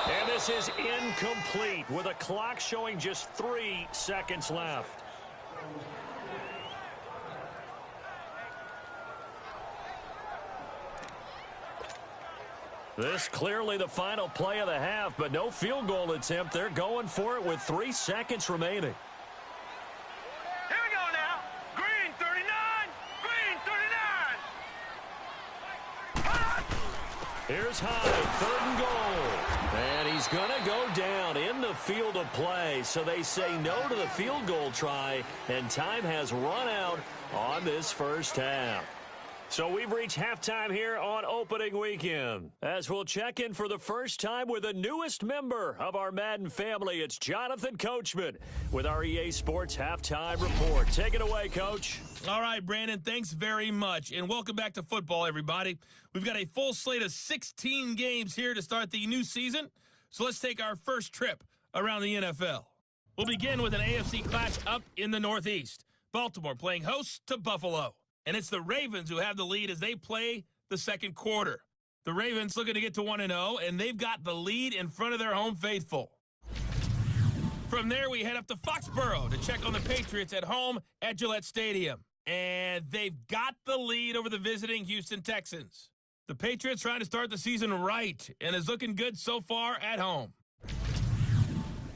S2: And this is incomplete with a clock showing just 3 seconds left. This clearly the final play of the half, but no field goal attempt. They're going for it with 3 seconds remaining.
S4: Here we go now. Green 39. Green 39.
S2: Here's Hyde, 3rd and goal. And he's going to go down in the field of play. So they say no to the field goal try, and time has run out on this first half. So we've reached halftime here on opening weekend. As we'll check in for the first time with the newest member of our Madden family, it's Jonathan Coachman with our EA Sports Halftime Report. Take it away, Coach.
S1: All right, Brandon, thanks very much. And welcome back to football, everybody. We've got a full slate of 16 games here to start the new season. So let's take our first trip around the NFL. We'll begin with an AFC clash up in the Northeast. Baltimore playing host to Buffalo. And it's the Ravens who have the lead as they play the second quarter. The Ravens looking to get to 1-0, and they've got the lead in front of their home faithful. From there, we head up to Foxborough to check on the Patriots at home at Gillette Stadium. And they've got the lead over the visiting Houston Texans. The Patriots trying to start the season right, and is looking good so far at home.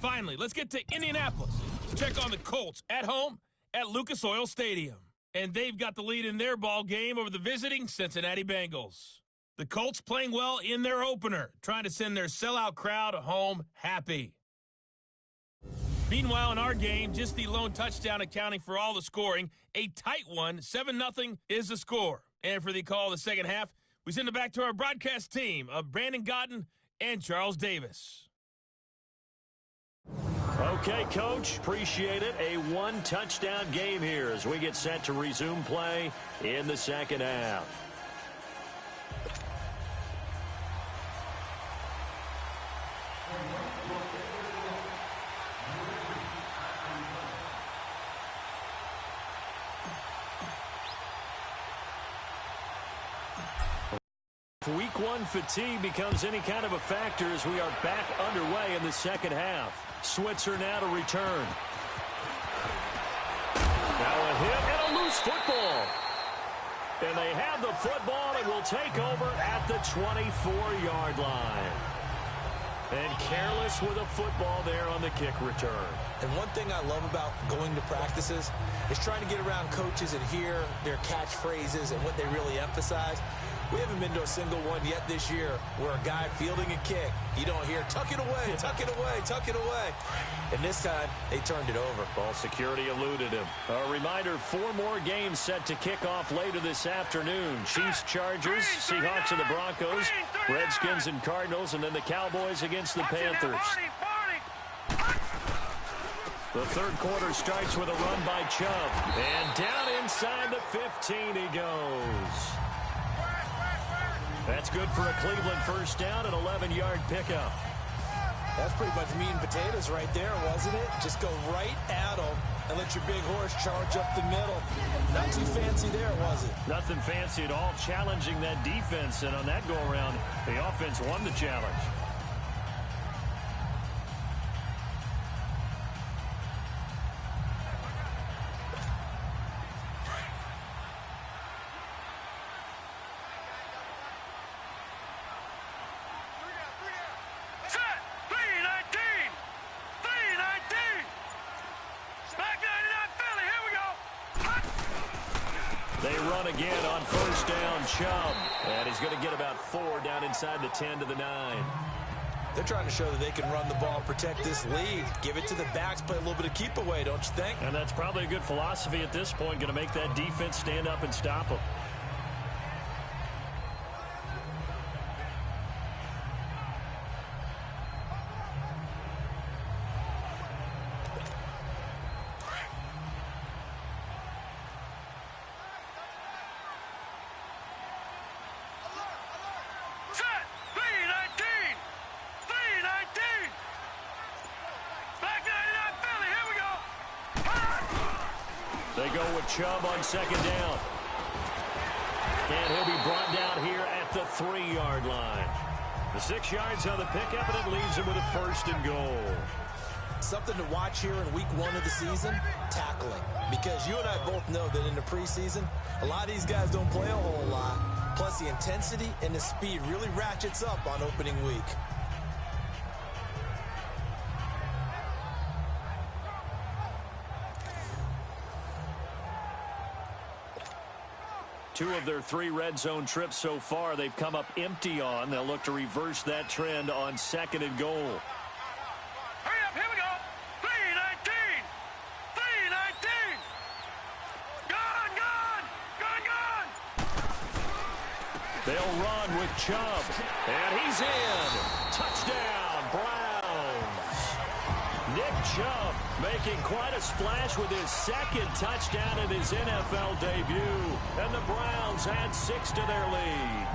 S1: Finally, let's get to Indianapolis to check on the Colts at home at Lucas Oil Stadium. And they've got the lead in their ball game over the visiting Cincinnati Bengals. The Colts playing well in their opener, trying to send their sellout crowd home happy. Meanwhile, in our game, just the lone touchdown accounting for all the scoring. A tight one, 7-0 is the score. And for the call of the second half, we send it back to our broadcast team of Brandon Godden and Charles Davis.
S2: Okay, Coach, appreciate it. A 1-touchdown game here as we get set to resume play in the second half. Week 1 fatigue becomes any kind of a factor as we are back underway in the second half. Switzer now to return. Now a hit and a loose football. And they have the football and will take over at the 24-yard line. And careless with a football there on the kick return.
S3: And one thing I love about going to practices is trying to get around coaches and hear their catchphrases and what they really emphasize. We haven't been to a single one yet this year where a guy fielding a kick, you don't hear, tuck it away, tuck it away, tuck it away. And this time, they turned it over.
S2: Ball security eluded him. A reminder, 4 more games set to kick off later this afternoon. Chiefs, Chargers, Seahawks and the Broncos, Redskins and Cardinals, and then the Cowboys against the Panthers. The third quarter starts with a run by Chubb. And down inside the 15 he goes. That's good for a Cleveland first down, an 11-yard pickup.
S3: That's pretty much meat and potatoes right there, wasn't it? Just go right at them and let your big horse charge up the middle. Not too fancy there, was it?
S2: Nothing fancy at all, challenging that defense. And on that go-around, the offense won the challenge. They run again on first down, Chubb. And he's going to get about 4 down inside the 10 to the 9.
S3: They're trying to show that they can run the ball, protect this lead. Give it to the backs, play a little bit of keep away, don't you think?
S2: And that's probably a good philosophy at this point, going to make that defense stand up and stop them. They go with Chubb on second down. And he'll be brought down here at the 3-yard line. The 6 yards on the pickup, and it leaves him with a first and goal.
S3: Something to watch here in week 1 of the season, tackling. Because you and I both know that in the preseason, a lot of these guys don't play a whole lot. Plus, the intensity and the speed really ratchets up on opening week.
S2: Two of their 3 red zone trips so far, they've come up empty on. They'll look to reverse that trend on second and goal.
S4: Hurry up, here we go. 3-19. 3-19. Gone, gone, gone, gone.
S2: They'll run with Chubb. And he's in. Touchdown, Browns. Nick Chubb making quite a splash with his second touchdown in his NFL debut. And the Browns add 6 to their lead.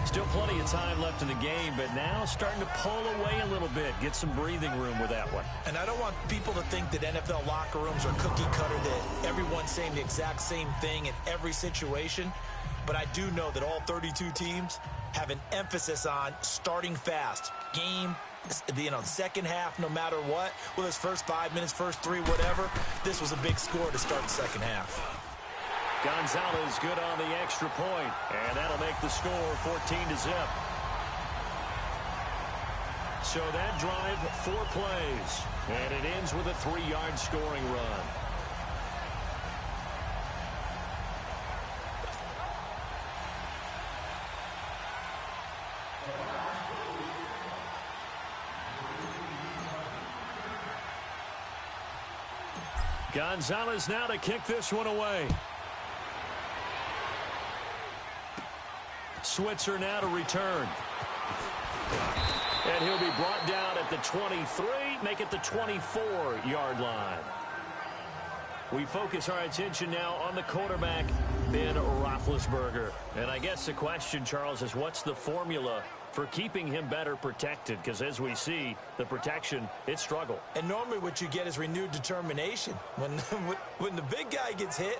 S2: Still plenty of time left in the game, but now starting to pull away a little bit. Get some breathing room with that one.
S3: And I don't want people to think that NFL locker rooms are cookie cutter, that everyone's saying the exact same thing in every situation. But I do know that all 32 teams have an emphasis on starting fast. Game, second half, no matter what. Whether it's first 5 minutes, first 3, whatever. This was a big score to start the second half.
S2: Gonzalez good on the extra point, and that'll make the score 14-0. So that drive, 4 plays, and it ends with a 3-yard scoring run. Gonzalez now to kick this one away. Switzer now to return. And he'll be brought down at the 23, make it the 24-yard line. We focus our attention now on the quarterback, Ben Roethlisberger. And I guess the question, Charles, is what's the formula for keeping him better protected? Because as we see, the protection, it struggled.
S3: And normally what you get is renewed determination. When the big guy gets hit,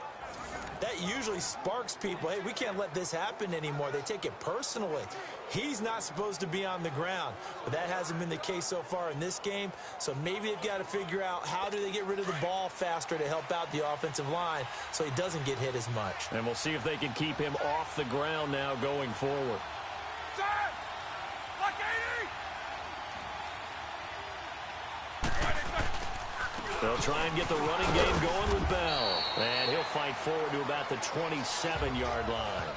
S3: that usually sparks people. Hey, we can't let this happen anymore. They take it personally. He's not supposed to be on the ground, but that hasn't been the case so far in this game. So maybe they've got to figure out how do they get rid of the ball faster to help out the offensive line so he doesn't get hit as much.
S2: And we'll see if they can keep him off the ground now going forward. They'll try and get the running game going with Bell. And he'll fight forward to about the 27-yard line.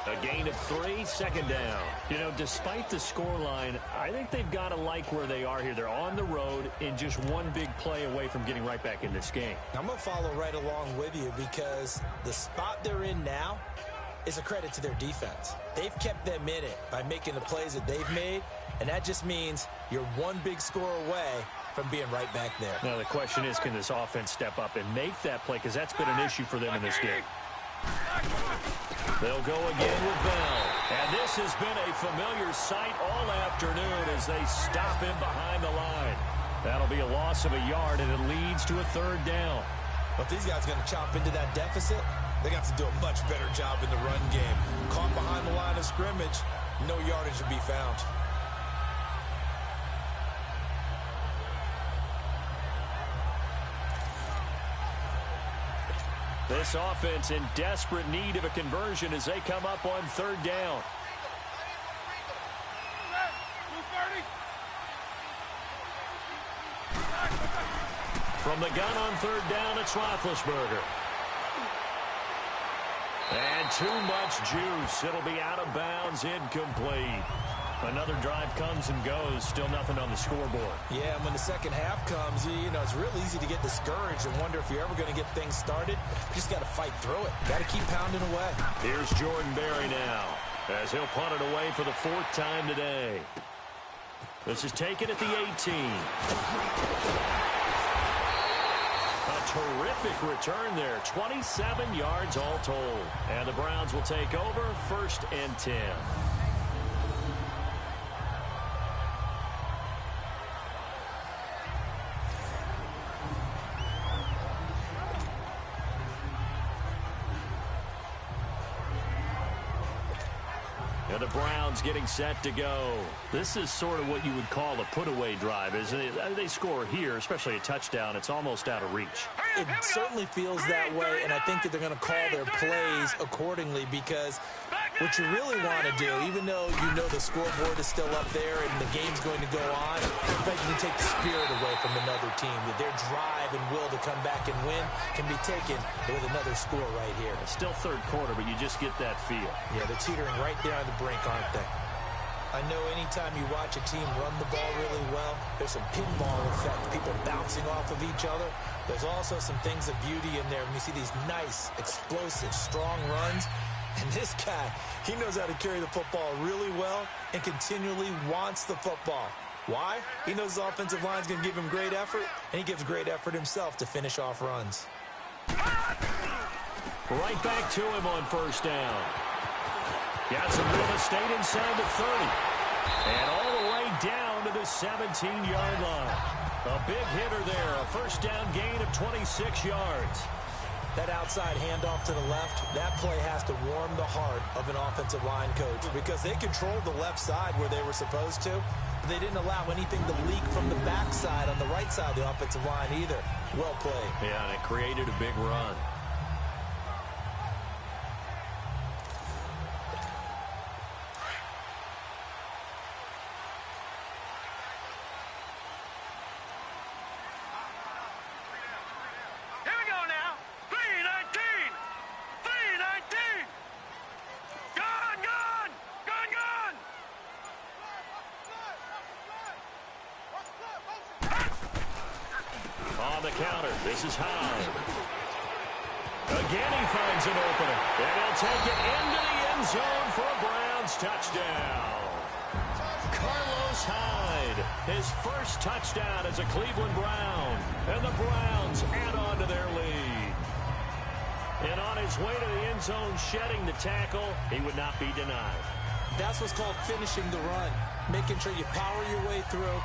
S2: A gain of 3, second down.
S7: You know, despite the scoreline, I think they've got to like where they are here. They're on the road and just one big play away from getting right back in this game.
S3: I'm going to follow right along with you because the spot they're in now is a credit to their defense. They've kept them in it by making the plays that they've made, and that just means you're one big score away from being right back there.
S7: Now, the question is, can this offense step up and make that play? Because that's been an issue for them in this game.
S2: They'll go again with Bell. And this has been a familiar sight all afternoon as they stop him behind the line. That'll be a loss of a yard, and it leads to a third down.
S3: But these guys are going to chop into that deficit. They got to do a much better job in the run game. Caught behind the line of scrimmage, no yardage to be found.
S2: This offense in desperate need of a conversion as they come up on third down. From the gun on third down, it's Roethlisberger. And too much juice. It'll be out of bounds, incomplete. Another drive comes and goes. Still nothing on the scoreboard.
S3: Yeah, and when the second half comes, you know, it's real easy to get discouraged and wonder if you're ever going to get things started. You just got to fight through it. Got to keep pounding away.
S2: Here's Jordan Berry now as he'll punt it away for the 4th time today. This is taken at the 18. A terrific return there. 27 yards all told. And the Browns will take over 1st and 10. And the Browns getting set to go.
S7: This is sort of what you would call a put-away drive, isn't it? They score here, especially a touchdown. It's almost out of reach.
S3: It certainly feels that way, and I think that they're going to call their plays accordingly because what you really want to do, even though you know the scoreboard is still up there and the game's going to go on, but you can take the spirit away from another team. That their drive and will to come back and win can be taken with another score right here.
S7: It's still third quarter, but you just get that feel.
S3: Yeah, they're teetering right there on the brink, aren't they? I know anytime you watch a team run the ball really well, there's some pinball effect, people bouncing off of each other. There's also some things of beauty in there when you see these nice, explosive, strong runs. And this guy, he knows how to carry the football really well and continually wants the football. Why? He knows his offensive line's going to give him great effort, and he gives great effort himself to finish off runs.
S2: Right back to him on 1st down. Got some real estate inside the 30. And all the way down to the 17-yard line. A big hitter there. A 1st down gain of 26 yards.
S3: That outside handoff to the left, that play has to warm the heart of an offensive line coach because they controlled the left side where they were supposed to, but they didn't allow anything to leak from the backside on the right side of the offensive line either. Well played.
S2: Yeah, and it created a big run. This is Hyde. Again, he finds an opening. And he'll take it into the end zone for a Browns touchdown. Carlos Hyde, his first touchdown as a Cleveland Brown. And the Browns add on to their lead. And on his way to the end zone, shedding the tackle, he would not be denied.
S3: That's what's called finishing the run. Making sure you power your way through.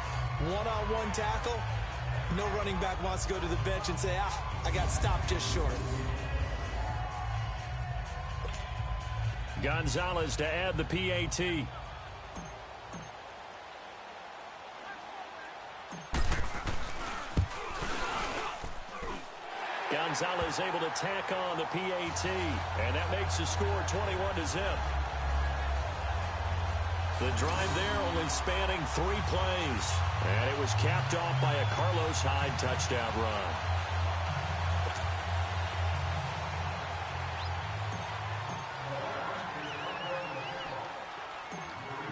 S3: One-on-one tackle. No running back wants to go to the bench and say, I got stopped just short.
S2: Gonzalez to add the PAT. Gonzalez able to tack on the PAT. And that makes the score 21-0. The drive there only spanning 3 plays. And it was capped off by a Carlos Hyde touchdown run.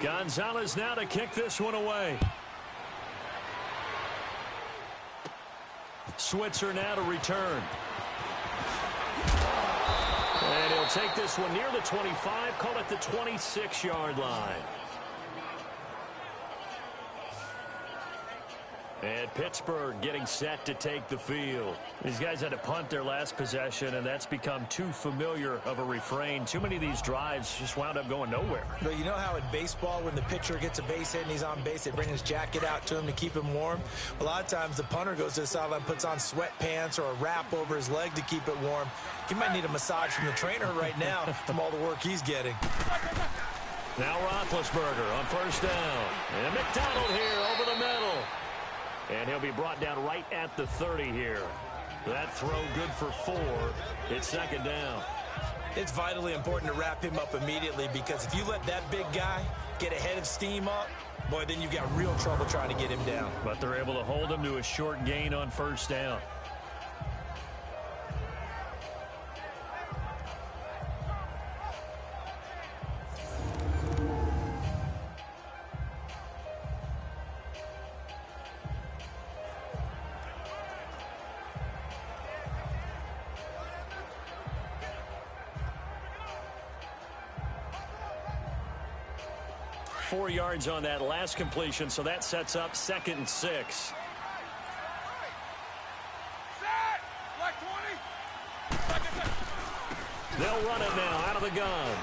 S2: Gonzalez now to kick this one away. Switzer now to return. And he'll take this one near the 25, call it the 26-yard line. And Pittsburgh getting set to take the field. These guys had to punt their last possession, and that's become too familiar of a refrain. Too many of these drives just wound up going nowhere.
S3: But you know how in baseball, when the pitcher gets a base hit and he's on base, they bring his jacket out to him to keep him warm? A lot of times the punter goes to the sideline, puts on sweatpants or a wrap over his leg to keep it warm. He might need a massage from the trainer right now from all the work he's getting.
S2: Now Roethlisberger on first down. And McDonald here over the middle. And he'll be brought down right at the 30 here. That throw good for 4. It's second down.
S3: It's vitally important to wrap him up immediately, because if you let that big guy get a head of steam up, boy, then you've got real trouble trying to get him down.
S2: But they're able to hold him to a short gain on first down. Four yards on that last completion, so that sets up 2nd and 6. They'll run it now out of the gun.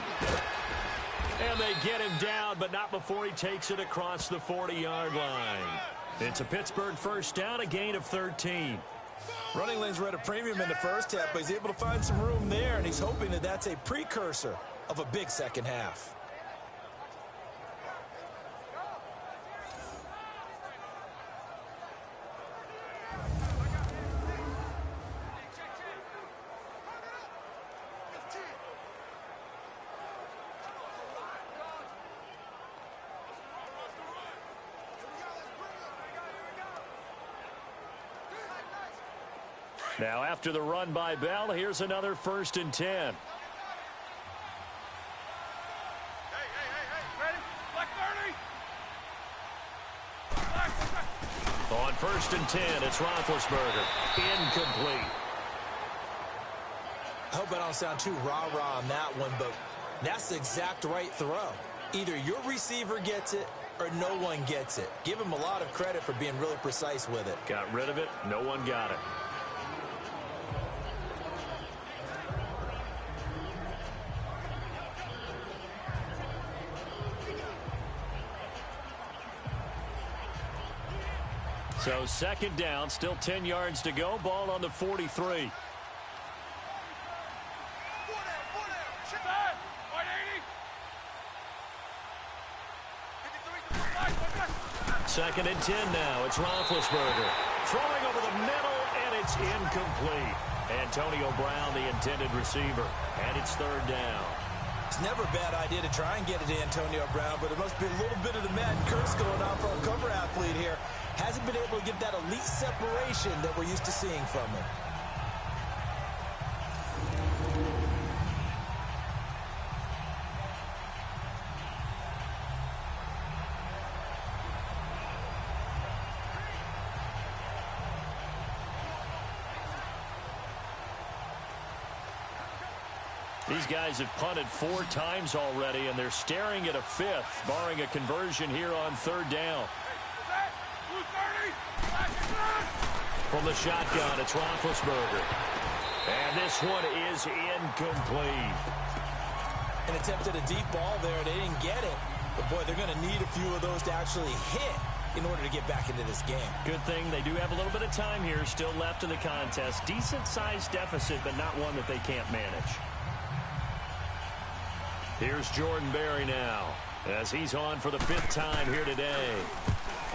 S2: And they get him down, but not before he takes it across the 40-yard line. It's a Pittsburgh first down, a gain of 13.
S3: Running lanes were at a premium in the first half, but he's able to find some room there, and he's hoping that that's a precursor of a big second half.
S2: Now after the run by Bell, here's another 1st and 10.
S4: Hey, ready? Black 30.
S2: On 1st and 10, it's Roethlisberger. Incomplete.
S3: I hope I don't sound too rah-rah on that one, but that's the exact right throw. Either your receiver gets it or no one gets it. Give him a lot of credit for being really precise with it.
S2: Got rid of it. No one got it. So 2nd down, still 10 yards to go. Ball on the 43. Second and 10 now. It's Roethlisberger. Throwing over the middle, and it's incomplete. Antonio Brown, the intended receiver. And it's 3rd down.
S3: It's never a bad idea to try and get it to Antonio Brown, but it must be a little bit of the Madden curse going on for a cover athlete here. Hasn't been able to get that elite separation that we're used to seeing from him.
S2: These guys have punted 4 times already, and they're staring at a 5th, barring a conversion here on 3rd down. From the shotgun, it's Roethlisberger. And this one is incomplete.
S3: An attempt at a deep ball there. They didn't get it. But, boy, they're going to need a few of those to actually hit in order to get back into this game.
S2: Good thing they do have a little bit of time here still left in the contest. Decent-sized deficit, but not one that they can't manage. Here's Jordan Berry now, as he's on for the 5th time here today.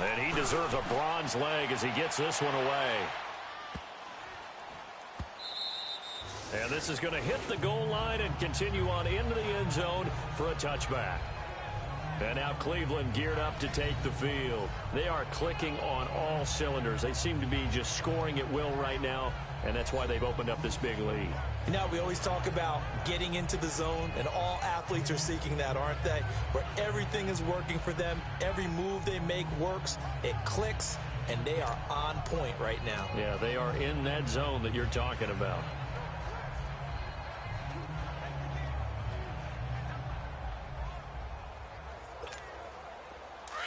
S2: And he deserves a bronze leg as he gets this one away. And this is going to hit the goal line and continue on into the end zone for a touchback. And now Cleveland geared up to take the field. They are clicking on all cylinders. They seem to be just scoring at will right now, and that's why they've opened up this big lead.
S3: You know, we always talk about getting into the zone, and all athletes are seeking that, aren't they? Where everything is working for them, every move they make works, it clicks, and they are on point right now.
S2: Yeah, they are in that zone that you're talking about.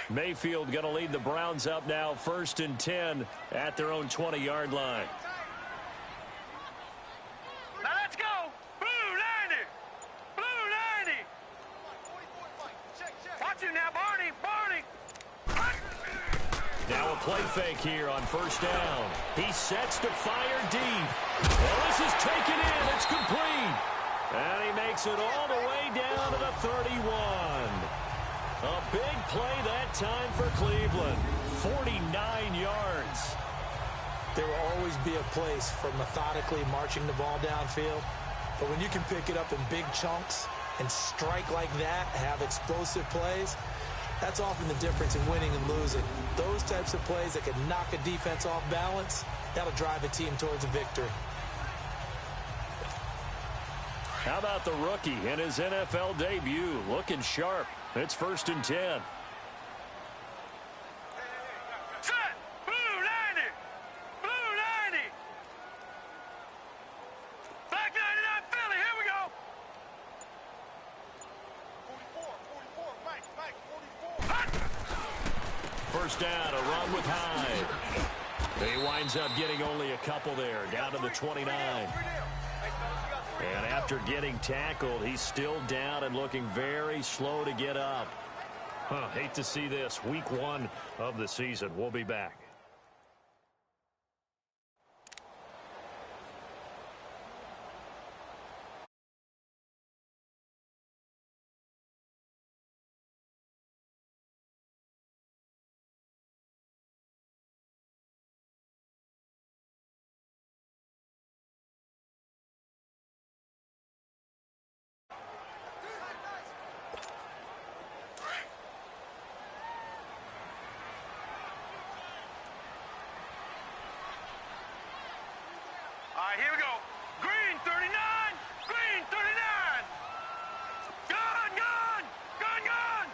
S2: Mayfield going to lead the Browns up now, 1st and 10 at their own 20-yard line.
S4: Now let's go. Blue 90. Blue 90. Watch it now, Barney. Barney.
S2: Now a play fake here on 1st down. He sets to fire deep. Well, this is taken in. It's complete. And he makes it all the way down to the 31. A big play that time for Cleveland. 49 yards.
S3: There will always be a place for methodically marching the ball downfield. But when you can pick it up in big chunks and strike like that, have explosive plays, that's often the difference in winning and losing. Those types of plays that can knock a defense off balance, that'll drive a team towards a victory.
S2: How about the rookie in his NFL debut? Looking sharp. It's 1st and 10.
S4: Set. Blue 90. Blue 90. Black 99 Philly. Here we go. 44, Mike, 44.
S2: 1st down, a run with Hyde. He winds up getting only a couple there, down to the 29. And after getting tackled, he's still down and looking very slow to get up. Hate to see this. Week 1 of the season. We'll be back.
S4: All right, here we go. Green 39. Green 39. Gun, gun. Gun, gun.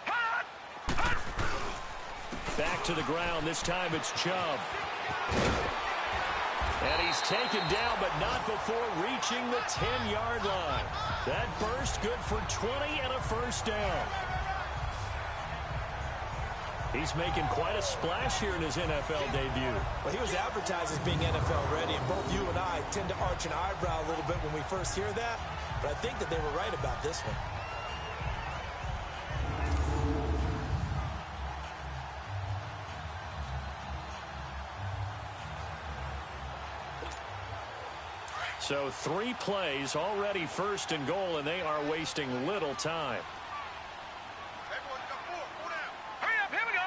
S4: Hot. Hot.
S2: Back to the ground. This time it's Chubb. And he's taken down, but not before reaching the 10-yard line. That burst good for 20 and a 1st down. He's making quite a splash here in his NFL debut.
S3: Well, he was advertised as being NFL ready, and both you and I tend to arch an eyebrow a little bit when we first hear that, but I think that they were right about this one.
S2: So 3 plays, already 1st and goal, and they are wasting little time.
S4: Hurry up, here we go.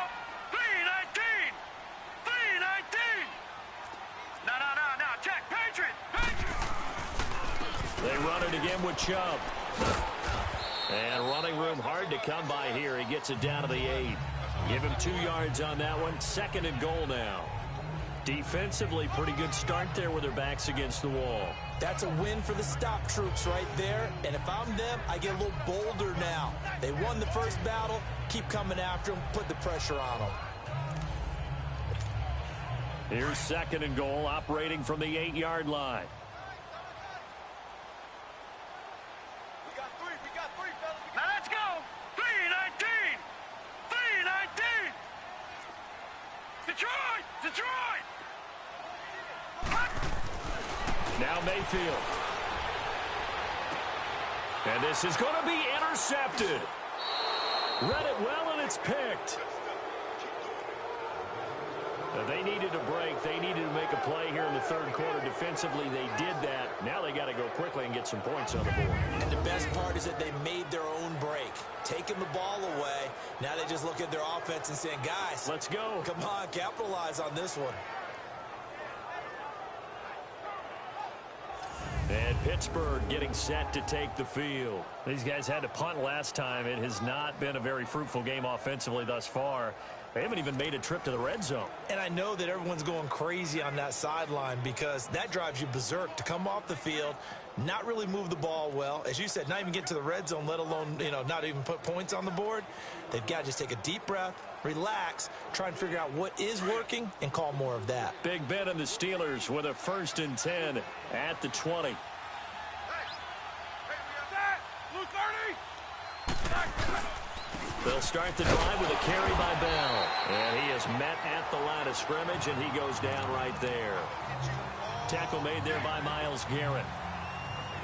S4: 319. 319. No, check. Patriot.
S2: They run it again with Chubb. And running room hard to come by here. He gets it down to the 8. Give him 2 yards on that one. 2nd and goal now. Defensively, pretty good start there with their backs against the wall.
S3: That's a win for the stop troops right there, and if I'm them, I get a little bolder now. They won the first battle, keep coming after them, put the pressure on them.
S2: Here's 2nd and goal, operating from the 8-yard line.
S4: We got three, fellas. Now let's go. 319. 319. Detroit. Detroit.
S2: Now Mayfield. And this is going to be intercepted. Read it well, and it's picked. They needed a break. They needed to make a play here in the 3rd quarter. Defensively, they did that. Now they got to go quickly and get some points on the board.
S3: And the best part is that they made their own break. Taking the ball away. Now they just look at their offense and saying, guys,
S2: let's go.
S3: Come on, capitalize on this one.
S2: And Pittsburgh getting set to take the field.
S7: These guys had to punt last time. It has not been a very fruitful game offensively thus far. They haven't even made a trip to the red zone.
S3: And I know that everyone's going crazy on that sideline because that drives you berserk to come off the field, not really move the ball well. As you said, not even get to the red zone, let alone, not even put points on the board. They've got to just take a deep breath, relax, try and figure out what is working and call more of that.
S2: Big Ben and the Steelers with a 1st and 10 at the 20. They'll start the drive with a carry by Bell. And he is met at the line of scrimmage, and he goes down right there. Tackle made there by Myles Garrett.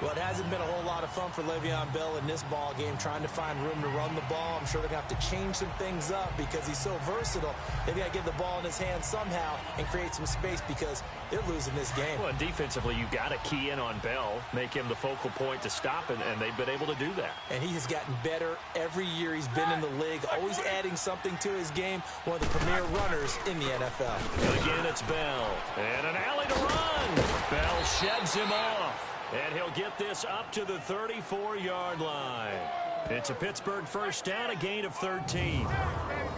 S3: Well, it hasn't been a whole lot of fun for Le'Veon Bell in this ball game, trying to find room to run the ball. I'm sure they're going to have to change some things up because he's so versatile. They've got to get the ball in his hands somehow and create some space because they're losing this game.
S7: Well, defensively, you've got to key in on Bell, make him the focal point to stop it, and they've been able to do that.
S3: And he has gotten better every year he's been in the league, always adding something to his game, one of the premier runners in the NFL.
S2: And again, it's Bell. And an alley to run. Bell sheds him off. And he'll get this up to the 34-yard line. It's a Pittsburgh first down, a gain of 13.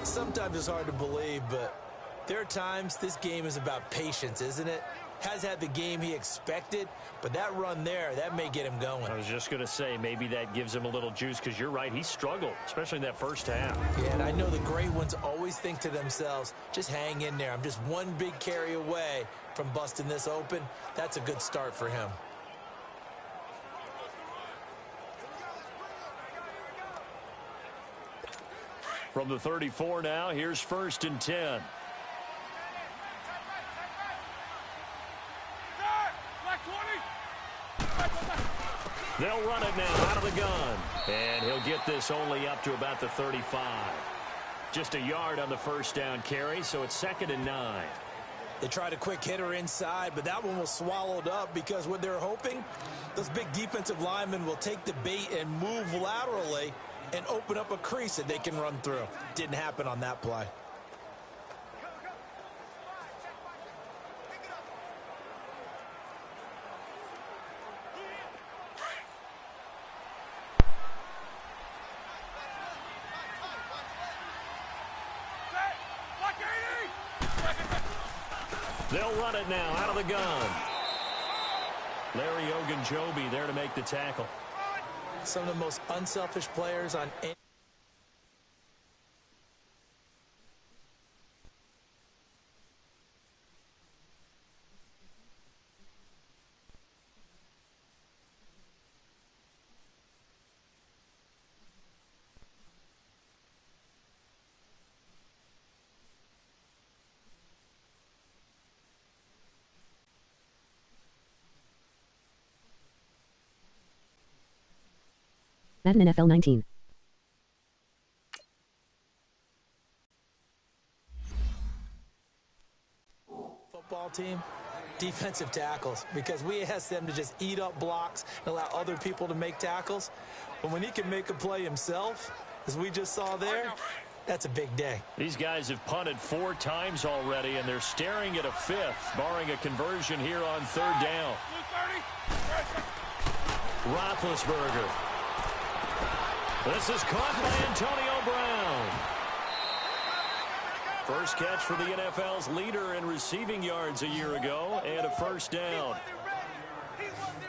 S3: Sometimes it's hard to believe, but there are times this game is about patience, isn't it? Has had the game he expected, but that run there, that may get him going.
S7: I was just going to say, maybe that gives him a little juice because you're right, he struggled, especially in that first half.
S3: Yeah, and I know the great ones always think to themselves, just hang in there. I'm just one big carry away from busting this open. That's a good start for him.
S2: From the 34 now, here's 1st and 10. They'll run it now out of the gun. And he'll get this only up to about the 35. Just a yard on the first down carry, so it's 2nd and 9.
S3: They tried a quick hitter inside, but that one was swallowed up because what they're hoping, those big defensive linemen will take the bait and move laterally and open up a crease that they can run through. Didn't happen on that play.
S2: They'll run it now out of the gun. Larry Ogunjobi there to make the tackle.
S3: Some of the most unselfish players on any.
S8: Madden NFL 19.
S3: Football team, defensive tackles, because we ask them to just eat up blocks and allow other people to make tackles. But when he can make a play himself, as we just saw there, that's a big day.
S2: These guys have punted 4 times already, and they're staring at a 5th, barring a conversion here on 3rd down. Roethlisberger. This is caught by Antonio Brown. First catch for the NFL's leader in receiving yards a year ago, and a first down.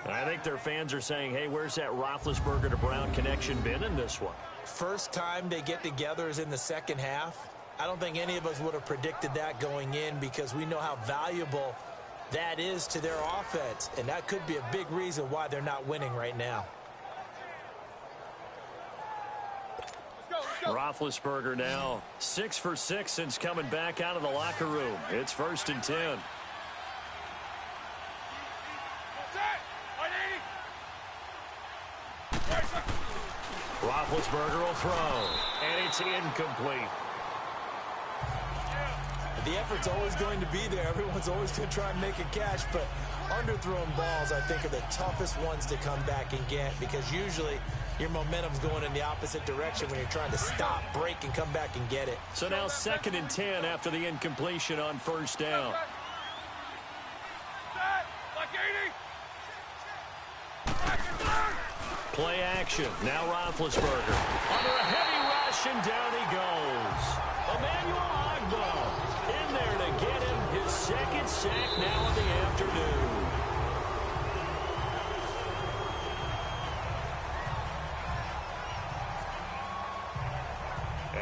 S2: I think their fans are saying, hey, where's that Roethlisberger to Brown connection been in this one?
S3: First time they get together is in the second half. I don't think any of us would have predicted that going in because we know how valuable that is to their offense, and that could be a big reason why they're not winning right now.
S2: Roethlisberger now 6 for 6 since coming back out of the locker room. It's 1st and 10. Roethlisberger will throw, and it's incomplete.
S3: The effort's always going to be there. Everyone's always going to try and make a catch, but underthrown balls, I think, are the toughest ones to come back and get because usually your momentum's going in the opposite direction when you're trying to stop, break, and come back and get it.
S2: So now 2nd and 10 after the incompletion on first down. Play action. Now Roethlisberger. Under a heavy rush, and down he goes. Emmanuel Ogbah in there to get him his second sack now in the afternoon.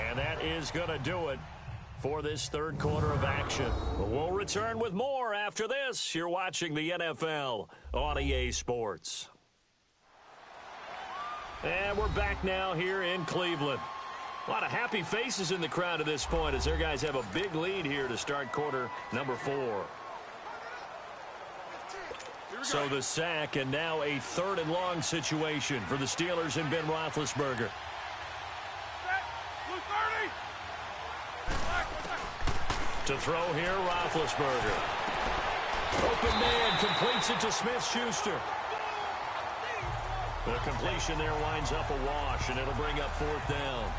S2: And that is going to do it for this third quarter of action. We'll return with more after this. You're watching the NFL on EA Sports. And we're back now here in Cleveland. A lot of happy faces in the crowd at this point as their guys have a big lead here to start quarter number 4. So the sack, and now a 3rd and long situation for the Steelers and Ben Roethlisberger. To throw here, Roethlisberger. Open man, completes it to Smith-Schuster. The completion there winds up a wash, and it'll bring up 4th down.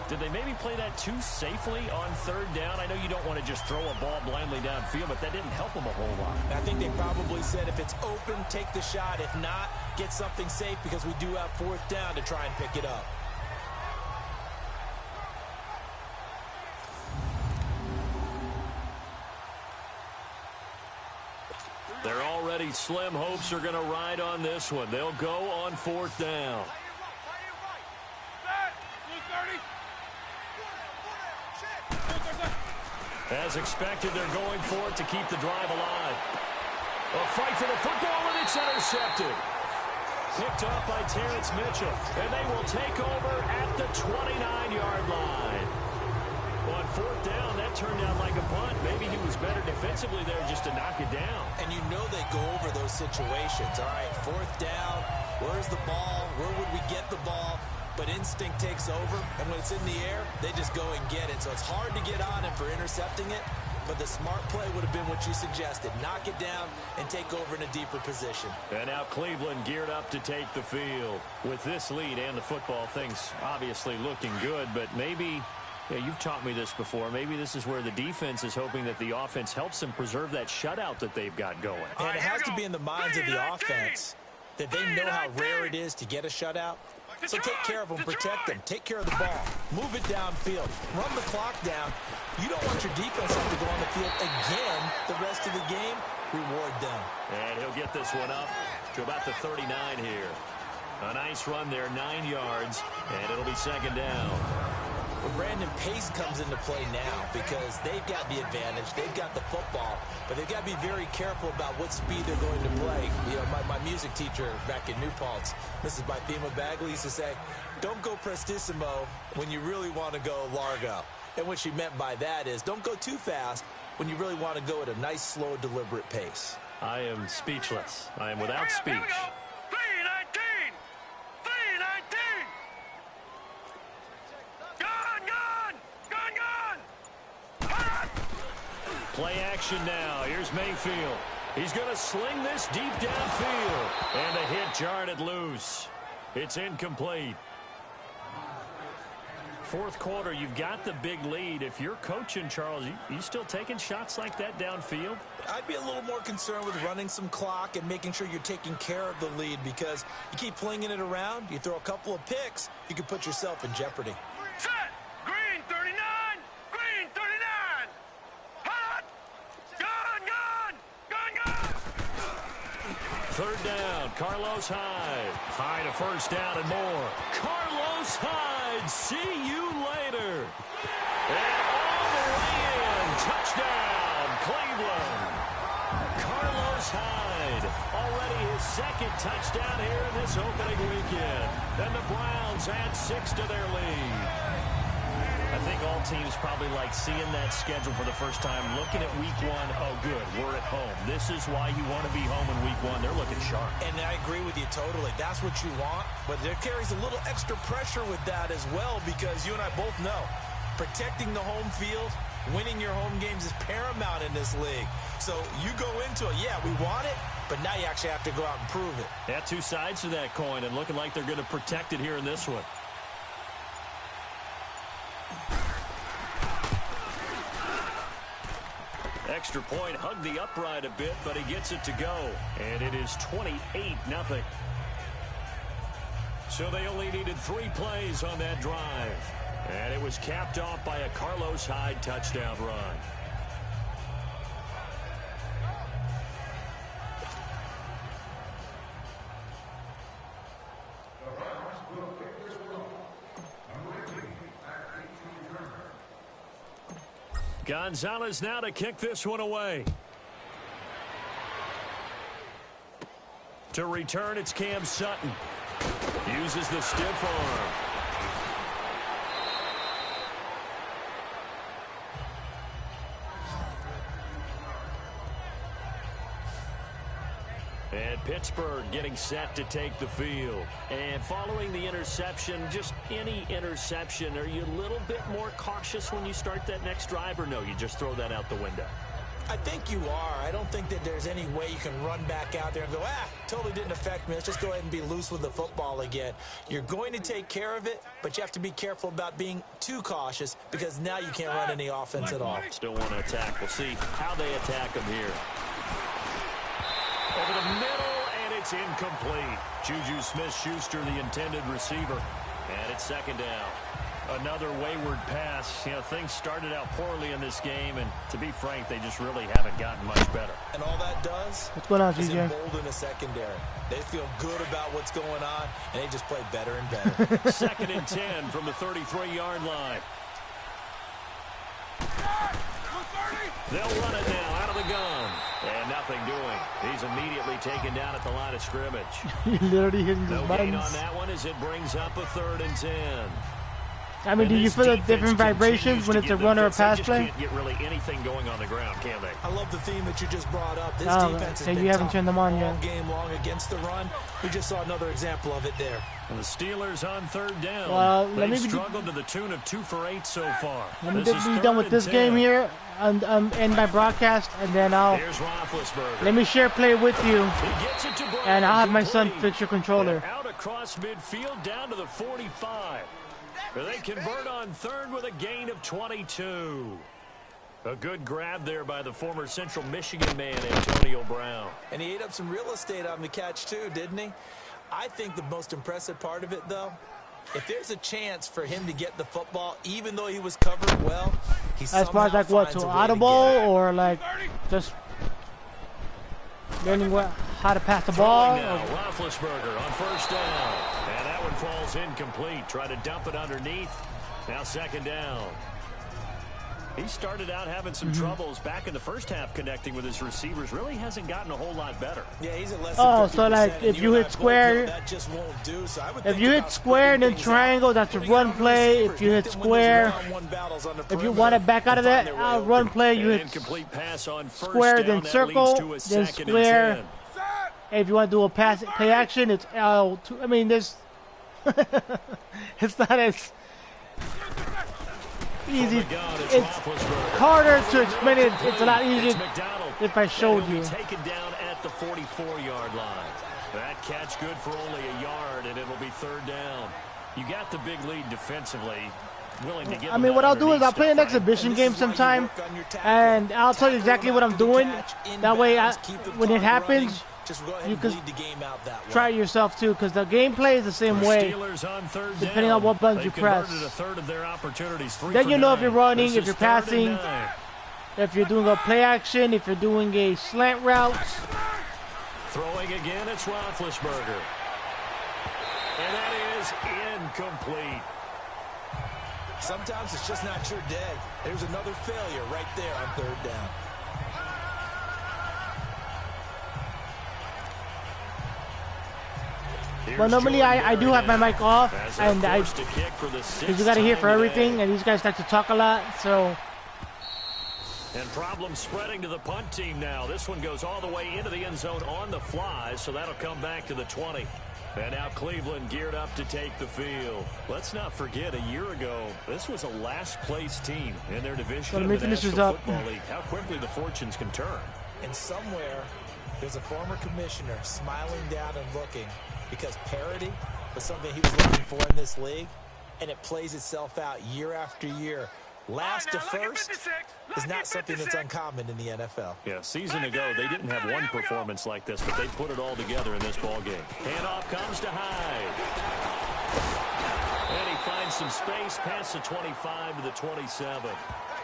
S2: Did they maybe play that too safely on 3rd down? I know you don't want to just throw a ball blindly downfield, but that didn't help them a whole lot.
S3: I think they probably said if it's open, take the shot. If not, get something safe because we do have 4th down to try and pick it up.
S2: Their already slim hopes are going to ride on this one. They'll go on 4th down. As expected, they're going for it to keep the drive alive. A fight for the football, and it's intercepted. Picked up by Terrence Mitchell, and they will take over at the 29-yard line. On 4th down, that turned out like a punt. Maybe he was better defensively there just to knock it down.
S3: And you know they go over those situations. All right, 4th down, where's the ball? Where would we get the ball? But instinct takes over, and when it's in the air, they just go and get it. So it's hard to get on him for intercepting it, but the smart play would have been what you suggested. Knock it down and take over in a deeper position.
S2: And now Cleveland geared up to take the field. With this lead and the football, things obviously looking good, but maybe... Yeah, you've taught me this before. Maybe this is where the defense is hoping that the offense helps them preserve that shutout that they've got going.
S3: And it has to be in the minds of the offense that they know how rare it is to get a shutout. So take care of them, protect them, take care of the ball, move it downfield, run the clock down. You don't want your defense to have to go on the field again the rest of the game. Reward them.
S2: And he'll get this one up to about the 39 here. A nice run there, 9 yards, and it'll be 2nd down.
S3: But Brandon, pace comes into play now because they've got the advantage. They've got the football, but they've got to be very careful about what speed they're going to play. You know, my music teacher back in New Paltz, Mrs. Bythema Bagley, used to say, don't go prestissimo when you really want to go largo. And what she meant by that is don't go too fast when you really want to go at a nice, slow, deliberate pace.
S2: I am speechless. I am without speech. Play action now. Here's Mayfield. He's going to sling this deep downfield. And the hit jarred it loose. It's incomplete. 4th quarter, you've got the big lead. If you're coaching, Charles, you still taking shots like that downfield?
S3: I'd be a little more concerned with running some clock and making sure you're taking care of the lead because you keep flinging it around, you throw a couple of picks, you can put yourself in jeopardy.
S4: Set! Green 39! Green 39! Hot! Gun!
S2: 3rd down, Carlos Hyde. Hyde to 1st down and more. Carlos Hyde, see you later. And all the way in. Touchdown, Cleveland. Carlos Hyde, already his 2nd touchdown here in this opening weekend. And the Browns add 6 to their lead. I think all teams probably like seeing that schedule for the first time, looking at week 1. Oh, good, we're at home. This is why you want to be home in week 1. They're looking sharp.
S3: And I agree with you totally. That's what you want, but there carries a little extra pressure with that as well because you and I both know protecting the home field, winning your home games is paramount in this league. So you go into it, yeah, we want it, but now you actually have to go out and prove it.
S2: Yeah, 2 sides to that coin, and looking like they're going to protect it here in this one. Extra point, hugged the upright a bit, but he gets it to go. And it is 28-0. So they only needed 3 plays on that drive. And it was capped off by a Carlos Hyde touchdown run. Gonzalez now to kick this one away. To return, it's Cam Sutton. Uses the stiff arm. And Pittsburgh getting set to take the field. And following the interception, just any interception, are you a little bit more cautious when you start that next drive, or no, you just throw that out the window?
S3: I think you are. I don't think that there's any way you can run back out there and go, totally didn't affect me. Let's just go ahead and be loose with the football again. You're going to take care of it, but you have to be careful about being too cautious because now you can't run any offense at all.
S2: Still want to attack. We'll see how they attack them here. Over the middle, and it's incomplete. Juju Smith-Schuster, the intended receiver. And it's second down. Another wayward pass. You know, things started out poorly in this game, and to be frank, they just really haven't gotten much better.
S3: And all that does is embolden a secondary. They feel good about what's going on, and they just play better and better.
S2: Second and 10 from the 33-yard line. They'll run it now out of the gun. And nothing doing. He's immediately taken down at the line of scrimmage.
S8: He literally hitting his
S2: buttons.
S8: buttons.
S2: No gain on that one as it brings up a 3rd and 10.
S8: I mean, do you feel the different vibrations when it's a run or a pass play?
S2: Can't get really anything going on the ground, can they?
S3: I love the theme that you just brought up. This defense has been
S8: you haven't turned them on yet.
S3: All game long against the run. We just saw another example of it there.
S2: And the Steelers on 3rd down.
S8: Well,
S2: They've struggled to the tune of 2 for 8 so far.
S8: Let me be done with this game here and end my broadcast, and then let me share play with you, and I'll have my son fix your controller.
S2: Out across midfield down to the 45. They convert on 3rd with a gain of 22. A good grab there by the former Central Michigan man, Antonio Brown.
S3: And he ate up some real estate on the catch too, didn't he? I think the most impressive part of it, though, if there's a chance for him to get the football, even though he was covered well, he
S8: as far as like what, to audible or like just learning how to pass the ball?
S2: Roethlisberger on 1st down. And that one falls incomplete. Try to dump it underneath. Now 2nd down. He started out having some troubles back in the first half connecting with his receivers. Really hasn't gotten a whole lot better.
S3: Yeah, he's at less than 50%.
S8: So like if you hit square,
S3: that just won't do. So I would
S8: if you hit square and then triangle, that's a run play. If you hit square, if you want to back out of that run play, you hit square, then circle, then square. If you want to do a play action, it's L2. I mean, there's it's not as easy. It's harder to explain it. It's a lot easier if I showed you.
S2: Taken down at the 44-yard line. That catch good for only a yard, and it'll be 3rd down. You got the big lead defensively. Willing to give
S8: I mean, what I'll do is I'll play an exhibition game sometime, and I'll tell you exactly what I'm doing. That way, when it happens, you can try it yourself too, because the gameplay is the same way, depending on what buttons you press. Then you know if you're running, if you're passing, if you're doing a play action, if you're doing a slant route.
S2: Throwing again, it's Roethlisberger. And that is incomplete.
S3: Sometimes it's just not your day. There's another failure right there on 3rd down.
S8: Well, normally I do have my mic off, and because you got to hear for everything, and these guys like to talk a lot, so.
S2: And problems spreading to the punt team now. This one goes all the way into the end zone on the fly, so that'll come back to the 20. And now Cleveland geared up to take the field. Let's not forget, a year ago, this was a last-place team in their division in the National Football League. How quickly the fortunes can turn.
S3: And somewhere, there's a former commissioner smiling down and looking, because parity was something he was looking for in this league, and it plays itself out year after year. Last to first is not something that's uncommon in the NFL.
S2: Yeah, season ago, they didn't have one performance like this, but they put it all together in this ball game. Handoff comes to Hyde. some space past the 25 to the 27.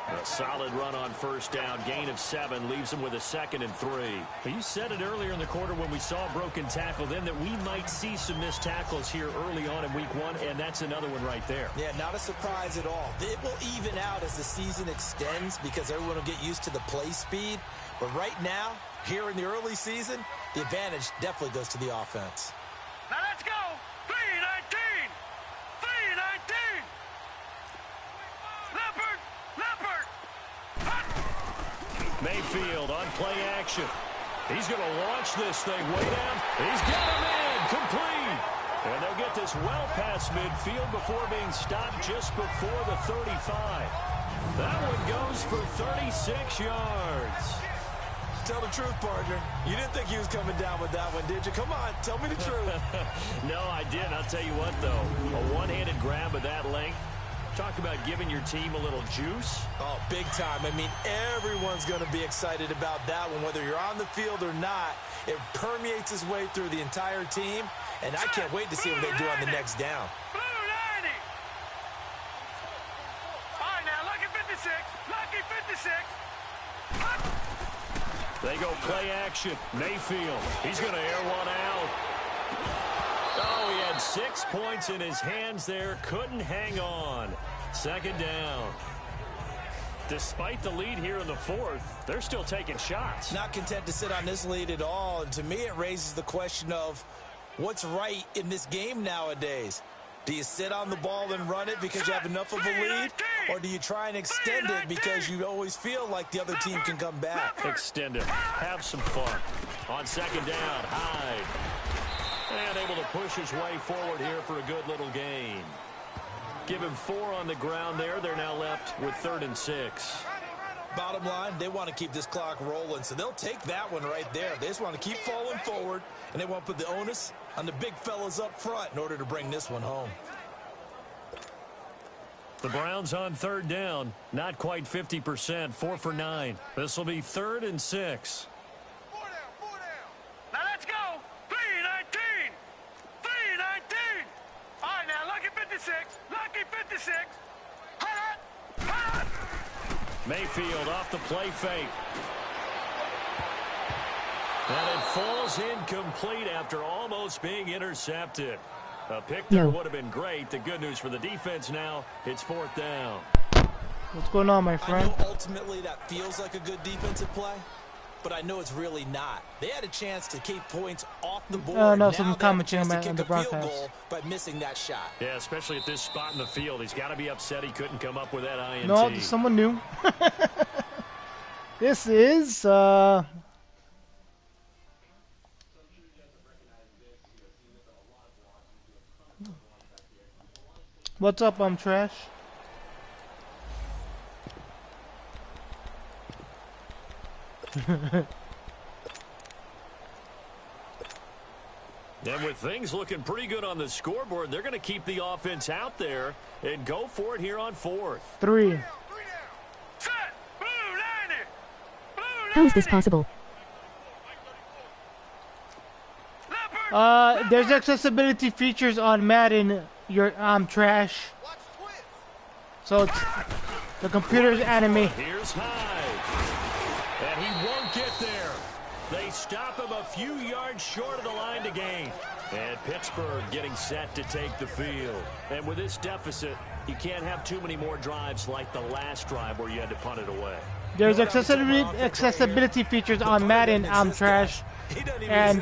S2: A solid run on first down. Gain of 7 leaves him with a 2nd and 3. You said it earlier in the quarter when we saw a broken tackle then that we might see some missed tackles here early on in week 1, and that's another one right there.
S3: Yeah, not a surprise at all. It will even out as the season extends because everyone will get used to the play speed. But right now, here in the early season, the advantage definitely goes to the offense.
S4: Now let's go. 3-19. 3-19. Leopard. Leopard. Hut.
S2: Mayfield on play action. He's going to launch this thing way down. He's got him in. Complete. And they'll get this well past midfield before being stopped just before the 35. That one goes for 36 yards.
S3: Tell the truth, partner. You didn't think he was coming down with that one, did you? Come on, tell me the truth.
S2: No, I didn't. I'll tell you what, though. A one-handed grab of that length. Talk about giving your team a little juice.
S3: Oh, big time. I mean, everyone's going to be excited about that one, whether you're on the field or not. It permeates its way through the entire team, and I can't wait to see what they do on the next down.
S4: Blue 90. All right, now, lucky 56. Lucky 56. Hut.
S2: They go play action. Mayfield. He's going to air one out. Oh, he had 6 points in his hands there. Couldn't hang on. 2nd down. Despite the lead here in the 4th, they're still taking shots.
S3: Not content to sit on this lead at all. And to me, it raises the question of what's right in this game nowadays. Do you sit on the ball and run it because you have enough of a lead? Or do you try and extend it because you always feel like the other team can come back?
S2: Extend it. Have some fun. On 2nd down, Hyde. And able to push his way forward here for a good little gain. Give him 4 on the ground there. They're now left with 3rd and 6.
S3: Bottom line, they want to keep this clock rolling, so they'll take that one right there. They just want to keep falling forward, and they want to put the onus on the big fellas up front in order to bring this one home.
S2: The Browns on 3rd down. Not quite 50%. 4 for 9. This will be 3rd and 6.
S4: 4 down. 4 down. Now let's go. 3-19. 3-19. All right, now, lucky 56. Lucky 56. Hut. Hut.
S2: Mayfield off the play fake. And it falls incomplete after almost being intercepted. A pick there would have been great. The good news for the defense now, it's 4th down.
S8: What's going on, my friend?
S3: I know ultimately that feels like a good defensive play, but I know it's really not. They had a chance to keep points off the board.
S8: No, some commenting on the broadcast.
S3: By missing that shot.
S2: Yeah, especially at this spot in the field. He's got to be upset he couldn't come up with that INT.
S8: No, someone new. This is what's up, I'm Trash.
S2: And with things looking pretty good on the scoreboard, they're going to keep the offense out there and go for it here on 4th.
S8: 3.
S4: Set. Blue 90. Blue 90.
S9: How is this possible?
S4: Leopard.
S8: There's accessibility features on Madden. I'm Trash. So it's, the computer's enemy.
S2: Here's Hyde. And he won't get there. They stop him a few yards short of the line to gain. And Pittsburgh getting set to take the field. And with this deficit, you can't have too many more drives like the last drive where you had to punt it away.
S8: There's accessibility features on Madden. I'm Trash. And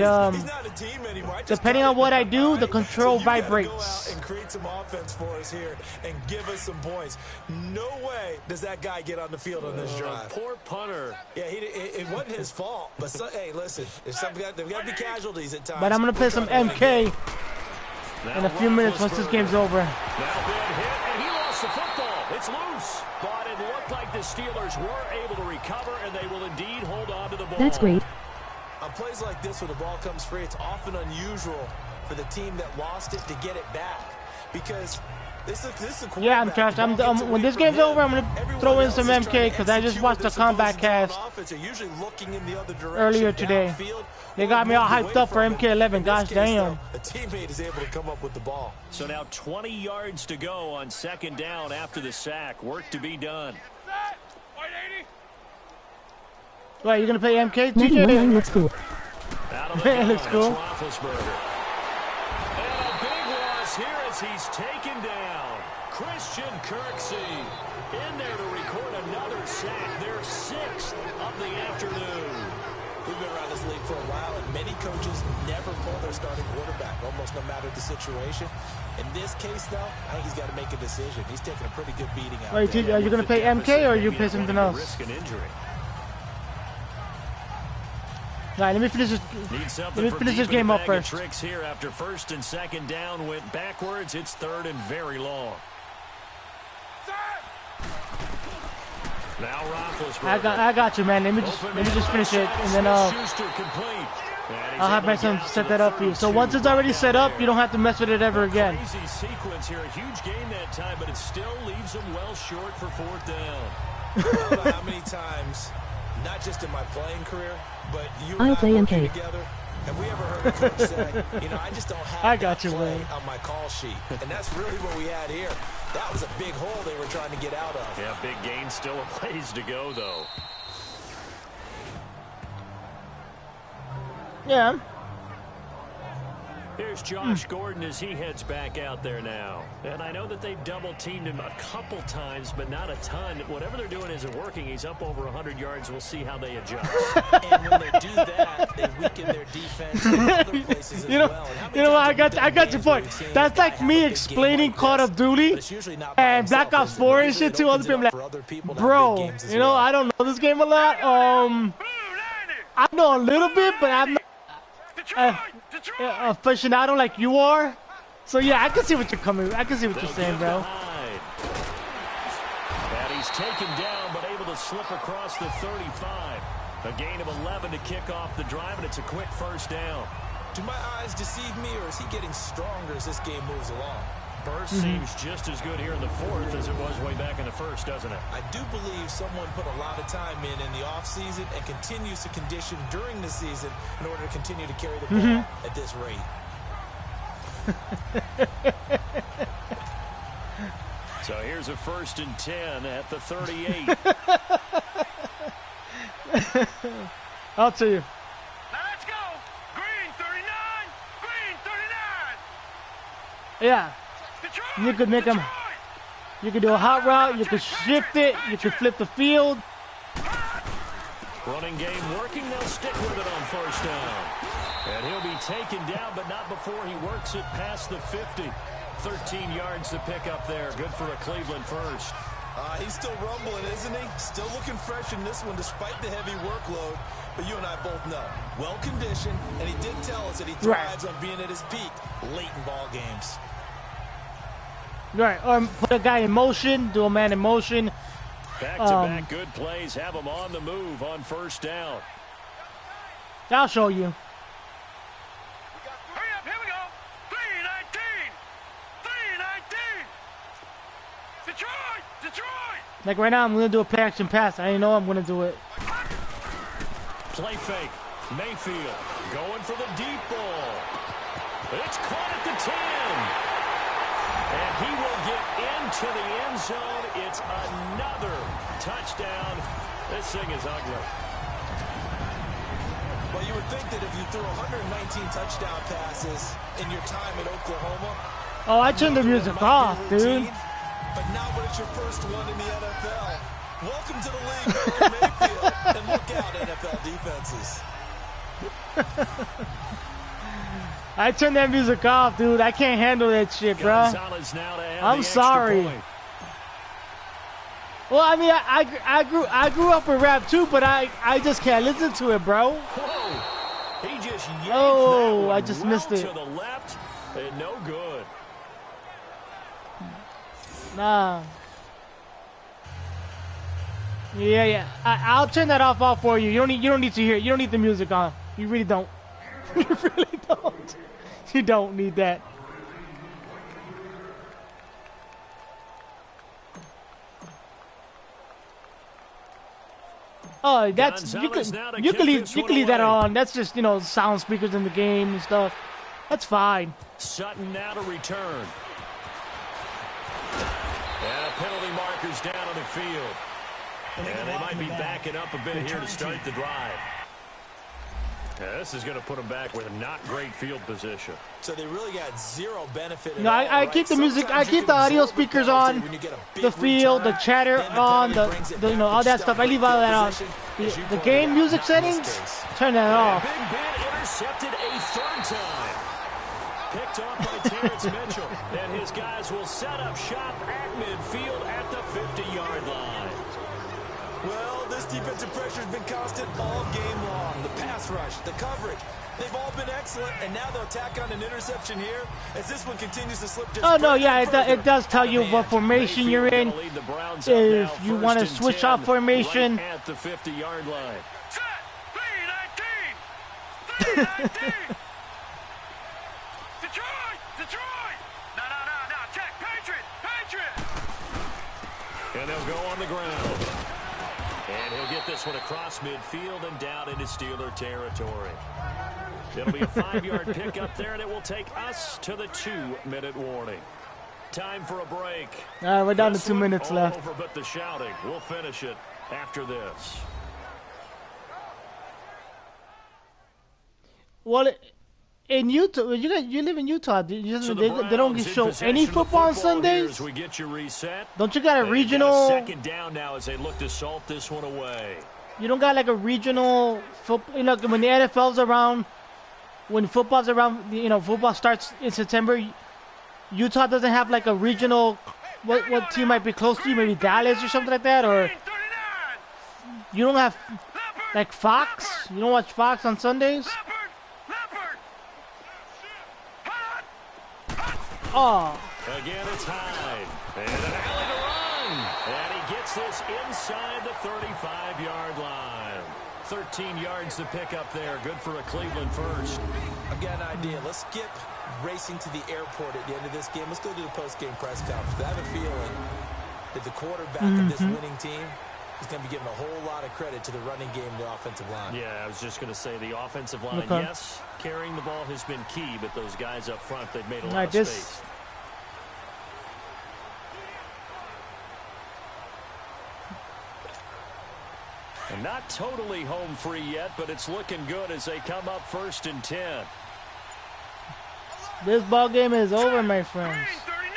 S8: depending on what I do, the control vibrates.
S3: And create some offense for us here and give us some points. No way does that guy get on the field on this drive.
S2: Poor punter.
S3: Yeah, it wasn't his fault. But hey, listen, there's got to be casualties at times.
S8: But I'm gonna play some MK in a few minutes once this game's over.
S2: Now big hit, and he lost the football. It's loose. But it looked like the Steelers were able to recover, and they will indeed hold on to the ball.
S9: That's great.
S3: On plays like this, when the ball comes free, it's often unusual for the team that lost it to get it back. because this is a
S8: yeah, I'm trash. When this game's over, I'm gonna throw in some MK because I just watched the combat cast earlier today. They got me all hyped up for MK11. Gosh damn.
S3: A teammate is able to come up with the ball.
S2: So now 20 yards to go on second down after the sack. Work to be done.
S8: Right, you're gonna play MK, TJ?
S5: Let's go.
S8: Man, looks cool.
S2: And a big loss here as he's taken down. Christian Kirksey in there to record another sack. Their 6th of the afternoon.
S3: We've been around this league for a while, and many coaches never pull their starting quarterback, almost no matter the situation. In this case, though, I think he's got to make a decision. He's taking a pretty good beating out
S8: Wait,
S3: there.
S8: are you going to play MK or are you play something else?
S2: Risk an injury.
S8: All right, let me finish this game up first.
S2: Tricks here after first and second down went backwards. It's third and very long. Now Roethlisberger.
S8: I got you, man. Let me just finish it, and then I'll have my son set that up for you. So once it's already set up, you don't have to mess with it ever again.
S2: Crazy sequence here, a huge game that time, but it still leaves them well short for fourth down.
S3: I don't know how many times, not just in my playing career, but you and I
S5: play
S3: working
S5: MK.
S3: together. Have we ever heard a coach say, I just don't have that play on my call sheet? And that's really what we had here. That was a big hole they were trying to get out of.
S2: Yeah, big gain, still a ways to go, though.
S8: Yeah.
S2: Here's Josh Gordon as he heads back out there now. And I know that they've double-teamed him a couple times, but not a ton. Whatever they're doing isn't working. He's up over 100 yards. We'll see how they adjust.
S3: And when they do that, they weaken their defense in other places as well.
S8: I got your point. That's like me explaining Call of Duty and Black Ops 4 and shit to other people. Like, bro, I don't know this game a lot. I know a little bit, but I'm not aficionado like you are. So yeah, I can see what you're coming. I can see what you're saying, bro.
S2: And he's taken down, but able to slip across the 35. A gain of 11 to kick off the drive, and it's a quick first down.
S3: Do my eyes deceive me, or is he getting stronger as this game moves along?
S2: Burst seems just as good here in the fourth as it was way back in the first, doesn't it?
S3: I do believe someone put a lot of time in the offseason and continues to condition during the season in order to continue to carry the ball at this rate.
S2: So here's a 1st and 10 at the 38.
S8: I'll tell you.
S4: Now let's go. Green 39. Green 39.
S8: Yeah.
S4: Detroit,
S8: You could make them. You could do a hot route. You could shift it. You could flip the field.
S2: Running game working. They'll stick with it on first down. And he'll be taken down, but not before he works it past the 50. 13 yards to pick up there. Good for a Cleveland first.
S3: He's still rumbling, isn't he? Still looking fresh in this one despite the heavy workload. But you and I both know, well-conditioned, and he did tell us that he thrives on being at his peak late in ball games.
S8: Right, or put a guy in motion, do a man in motion.
S2: Back-to-back good plays, have him on the move on first down.
S8: I'll show you.
S4: Hurry up, here we go. 319. 319. Detroit.
S8: Like right now, I'm going to do a play-action pass. I know I'm going to do it.
S2: Play fake. Mayfield going for the deep ball. It's caught at the 10. And he will get into the end zone. It's another touchdown. This thing is ugly.
S3: Well, you would think that if you threw 119 touchdown passes in your time at Oklahoma.
S8: Oh, I turned the music off, dude.
S3: But now when it's your first one in the NFL. Welcome to the league, Baker Mayfield. And look out, NFL defenses.
S8: I turned that music off, dude. I can't handle that shit, bro. I'm sorry. Well, I mean, I grew up with rap too, but I just can't listen to it, bro.
S2: Whoa. He just
S8: I just missed it.
S2: To the left, and no good.
S8: Nah. Yeah. I'll turn that off for you. You don't need to hear it. You don't need the music on. You really don't. You really don't. You don't need that. Oh, that's you can leave that on. That's just sound speakers in the game and stuff. That's fine.
S2: Sutton now to return. And penalty markers down on the field. And they might be backing up a bit here to start the drive. Yeah, this is going to put them back with a not great field position.
S3: So they really got zero benefit.
S8: No, I keep the music. I keep the audio speakers on, the field, the chatter on, the all that stuff. I leave all that on. The game music settings, turn that off.
S2: Big Ben intercepted a third time. Picked off by Terrence Mitchell. And his guys will set up shop at midfield at the 50-yard line.
S3: Well, this defensive pressure has been constant all game long. The pass rush, the coverage, they've all been excellent, and now they'll tack on an interception here as this one continues to slip just
S8: it does tell you what formation you're in. If you want to switch off formation.
S2: Right at the 50-yard line.
S4: Set! 3-19! Detroit! No, check! Patriot!
S2: And they'll go on the ground. And he'll get this one across midfield and down into Steeler territory. It'll be a 5-yard pickup there, and it will take us to the 2-minute warning. Time for a break.
S8: All right, we're down to 2 minutes left.
S2: Over, but the shouting. We'll finish it after this.
S8: Well, in Utah, you live in Utah. They don't show any football on Sundays.
S2: We get you reset.
S8: Don't you got a regional?
S2: Second down now as they look to salt this one away.
S8: You don't got like a regional football. When the NFL's around, when football's around, football starts in September. Utah doesn't have like a regional. What team might be close to you? Maybe Dallas or something like that, or you don't have like Fox. You don't watch Fox on Sundays. Oh.
S2: Again, it's Hyde. And an alley to run. And he gets this inside the 35-yard line. 13 yards to pick up there. Good for a Cleveland first.
S3: I've got an idea. Let's skip racing to the airport at the end of this game. Let's go to the post-game press conference. I have a feeling that the quarterback of this winning team is going to be given a whole lot of credit to the running game and the offensive line.
S2: Yeah, I was just going to say the offensive line, yes, carrying the ball has been key, but those guys up front, they've made a lot of space. And not totally home free yet, but it's looking good as they come up 1st and 10.
S8: This ball game is over, my friends.
S4: Green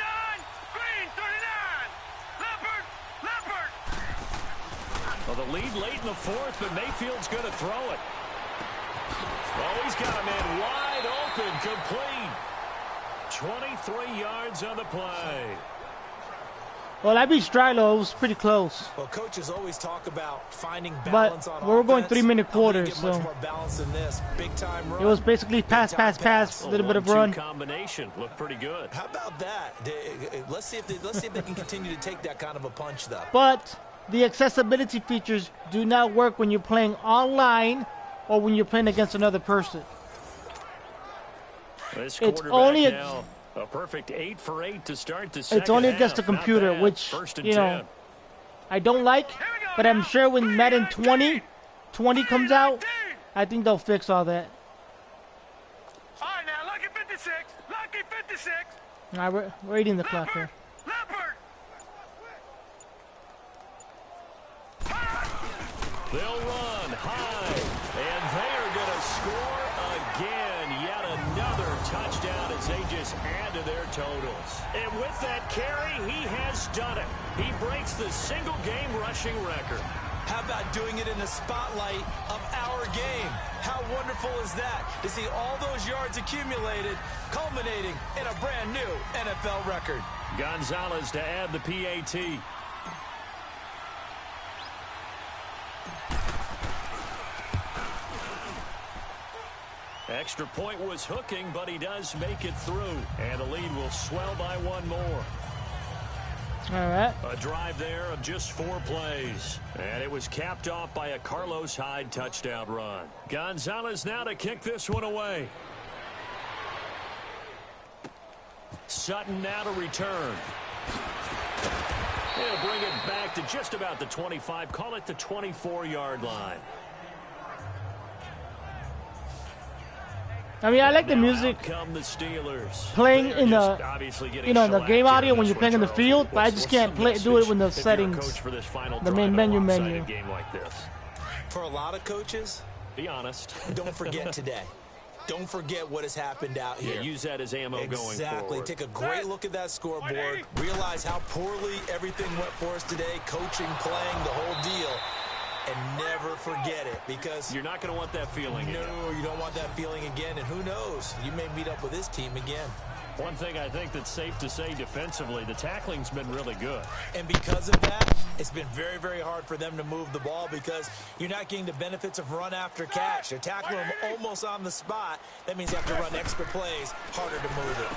S4: 39. Leopard.
S2: Well, the lead late in the 4th, but Mayfield's going to throw it. Oh, he's got a man wide open, complete. 23 yards on the play.
S8: Well, I beat Strilo. It was pretty close.
S3: Well, coaches always talk about finding balance on offense.
S8: But we're going 3-minute quarters, so
S3: much more balance than this. Big time run.
S8: It was basically pass, a little bit of run.
S2: Combination looked pretty good.
S3: How about that? Let's see if they can continue to take that kind of a punch, though.
S8: But the accessibility features do not work when you're playing online or when you're playing against another person.
S2: This it's only a perfect 8 for 8 to start the second.
S8: It's only against the computer, which I don't like. But I'm sure when Madden 20 comes out, I think they'll fix all that.
S4: All right, now lucky 56. Lucky 56.
S8: All right, we're eating the clock here.
S2: They'll run high, and they are going to score again. Yet another touchdown as they just add to their totals. And with that carry, he has done it. He breaks the single-game rushing record.
S3: How about doing it in the spotlight of our game? How wonderful is that to see all those yards accumulated, culminating in a brand new NFL record.
S2: Gonzalez to add the PAT. Extra point was hooking, but he does make it through. And the lead will swell by one more.
S8: All right.
S2: A drive there of just 4 plays. And it was capped off by a Carlos Hyde touchdown run. Gonzalez now to kick this one away. Sutton now to return. They'll bring it back to just about the 25. Call it the 24-yard line.
S8: I mean, I like the music playing in the, in the game audio when you're playing in the field, but I just can't do it when the settings, the main menu.
S3: For a lot of coaches,
S2: be honest.
S3: Don't forget today. Don't forget what has happened out here.
S2: Yeah, use that as ammo going forward.
S3: Exactly. Take a great look at that scoreboard. Realize how poorly everything went for us today. Coaching, playing, the whole deal. And never forget it, because
S2: you're not going to want that feeling again.
S3: No, you don't want that feeling again. And who knows? You may meet up with this team again.
S2: One thing I think that's safe to say defensively, the tackling's been really good.
S3: And because of that, it's been very, very hard for them to move the ball, because you're not getting the benefits of run after catch. They're tackling them almost on the spot. That means you have to run extra plays, harder to move it.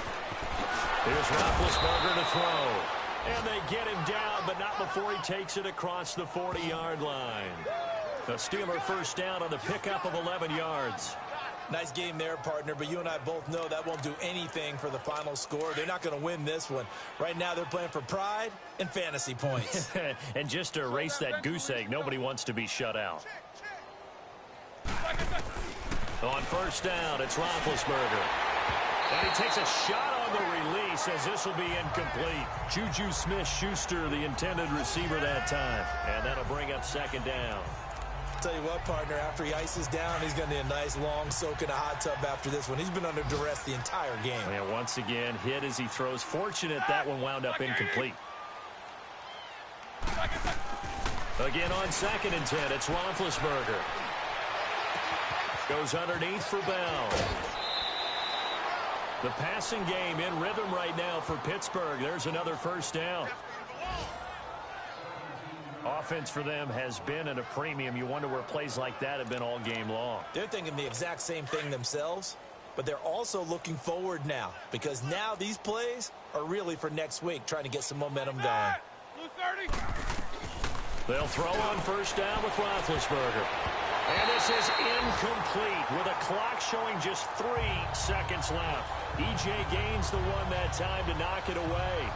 S2: Here's Roethlisberger to throw. And they get him down, but not before he takes it across the 40-yard line. The Steeler first down on the pickup of 11 yards.
S3: Nice game there, partner, but you and I both know that won't do anything for the final score. They're not going to win this one. Right now, they're playing for pride and fantasy points.
S2: And just to erase that goose egg, nobody wants to be shut out. On first down, it's Roethlisberger. And he takes a shot on the release, as this will be incomplete. Juju Smith-Schuster, the intended receiver that time. And that'll bring up second down.
S3: Tell you what, partner, after he ices down, he's going to need a nice long soak in a hot tub after this one. He's been under duress the entire game.
S2: And once again, hit as he throws. Fortunate that one wound up incomplete. Again on 2nd and 10, it's Roethlisberger. Goes underneath for Bell. The passing game in rhythm right now for Pittsburgh. There's another first down. Offense for them has been at a premium. You wonder where plays like that have been all game long.
S3: They're thinking the exact same thing themselves, but they're also looking forward now, because now these plays are really for next week, trying to get some momentum going.
S2: They'll throw on first down with Roethlisberger. And this is incomplete with a clock showing just 3 seconds left. E.J. Gaines the one that time to knock it away.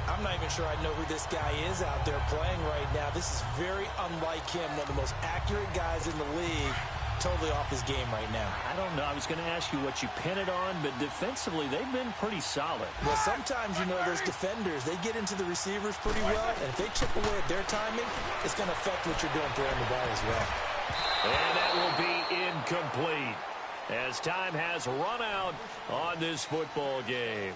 S3: I'm not even sure I know who this guy is out there playing right now. This is very unlike him, one of the most accurate guys in the league. Totally off his game right now.
S2: I don't know. I was going to ask you what you pin it on, but defensively, they've been pretty solid.
S3: Well, sometimes, you know, those defenders, they get into the receivers pretty well, and if they chip away at their timing, it's going to affect what you're doing throwing the ball as well.
S2: And that will be incomplete, as time has run out on this football game.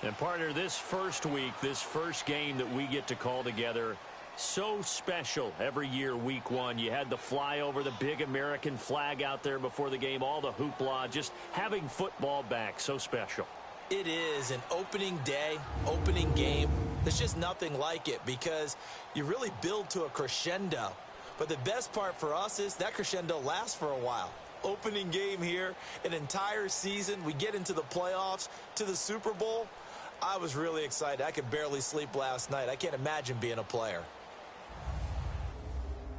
S2: And partner, this first week, this first game that we get to call together, so special every year, week 1. You had the flyover, the big American flag out there before the game, all the hoopla, just having football back, so special.
S3: It is an opening day, opening game. There's just nothing like it, because you really build to a crescendo. But the best part for us is that crescendo lasts for a while. Opening game here, an entire season. We get into the playoffs, to the Super Bowl. I was really excited. I could barely sleep last night. I can't imagine being a player.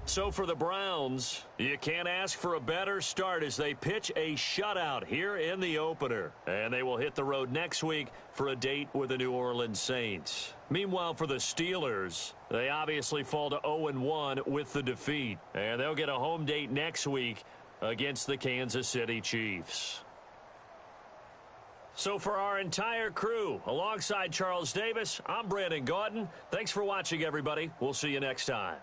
S2: So for the Browns, you can't ask for a better start as they pitch a shutout here in the opener. And they will hit the road next week for a date with the New Orleans Saints. Meanwhile, for the Steelers, they obviously fall to 0-1 with the defeat. And they'll get a home date next week against the Kansas City Chiefs. So for our entire crew, alongside Charles Davis, I'm Brandon Gaudin. Thanks for watching, everybody. We'll see you next time.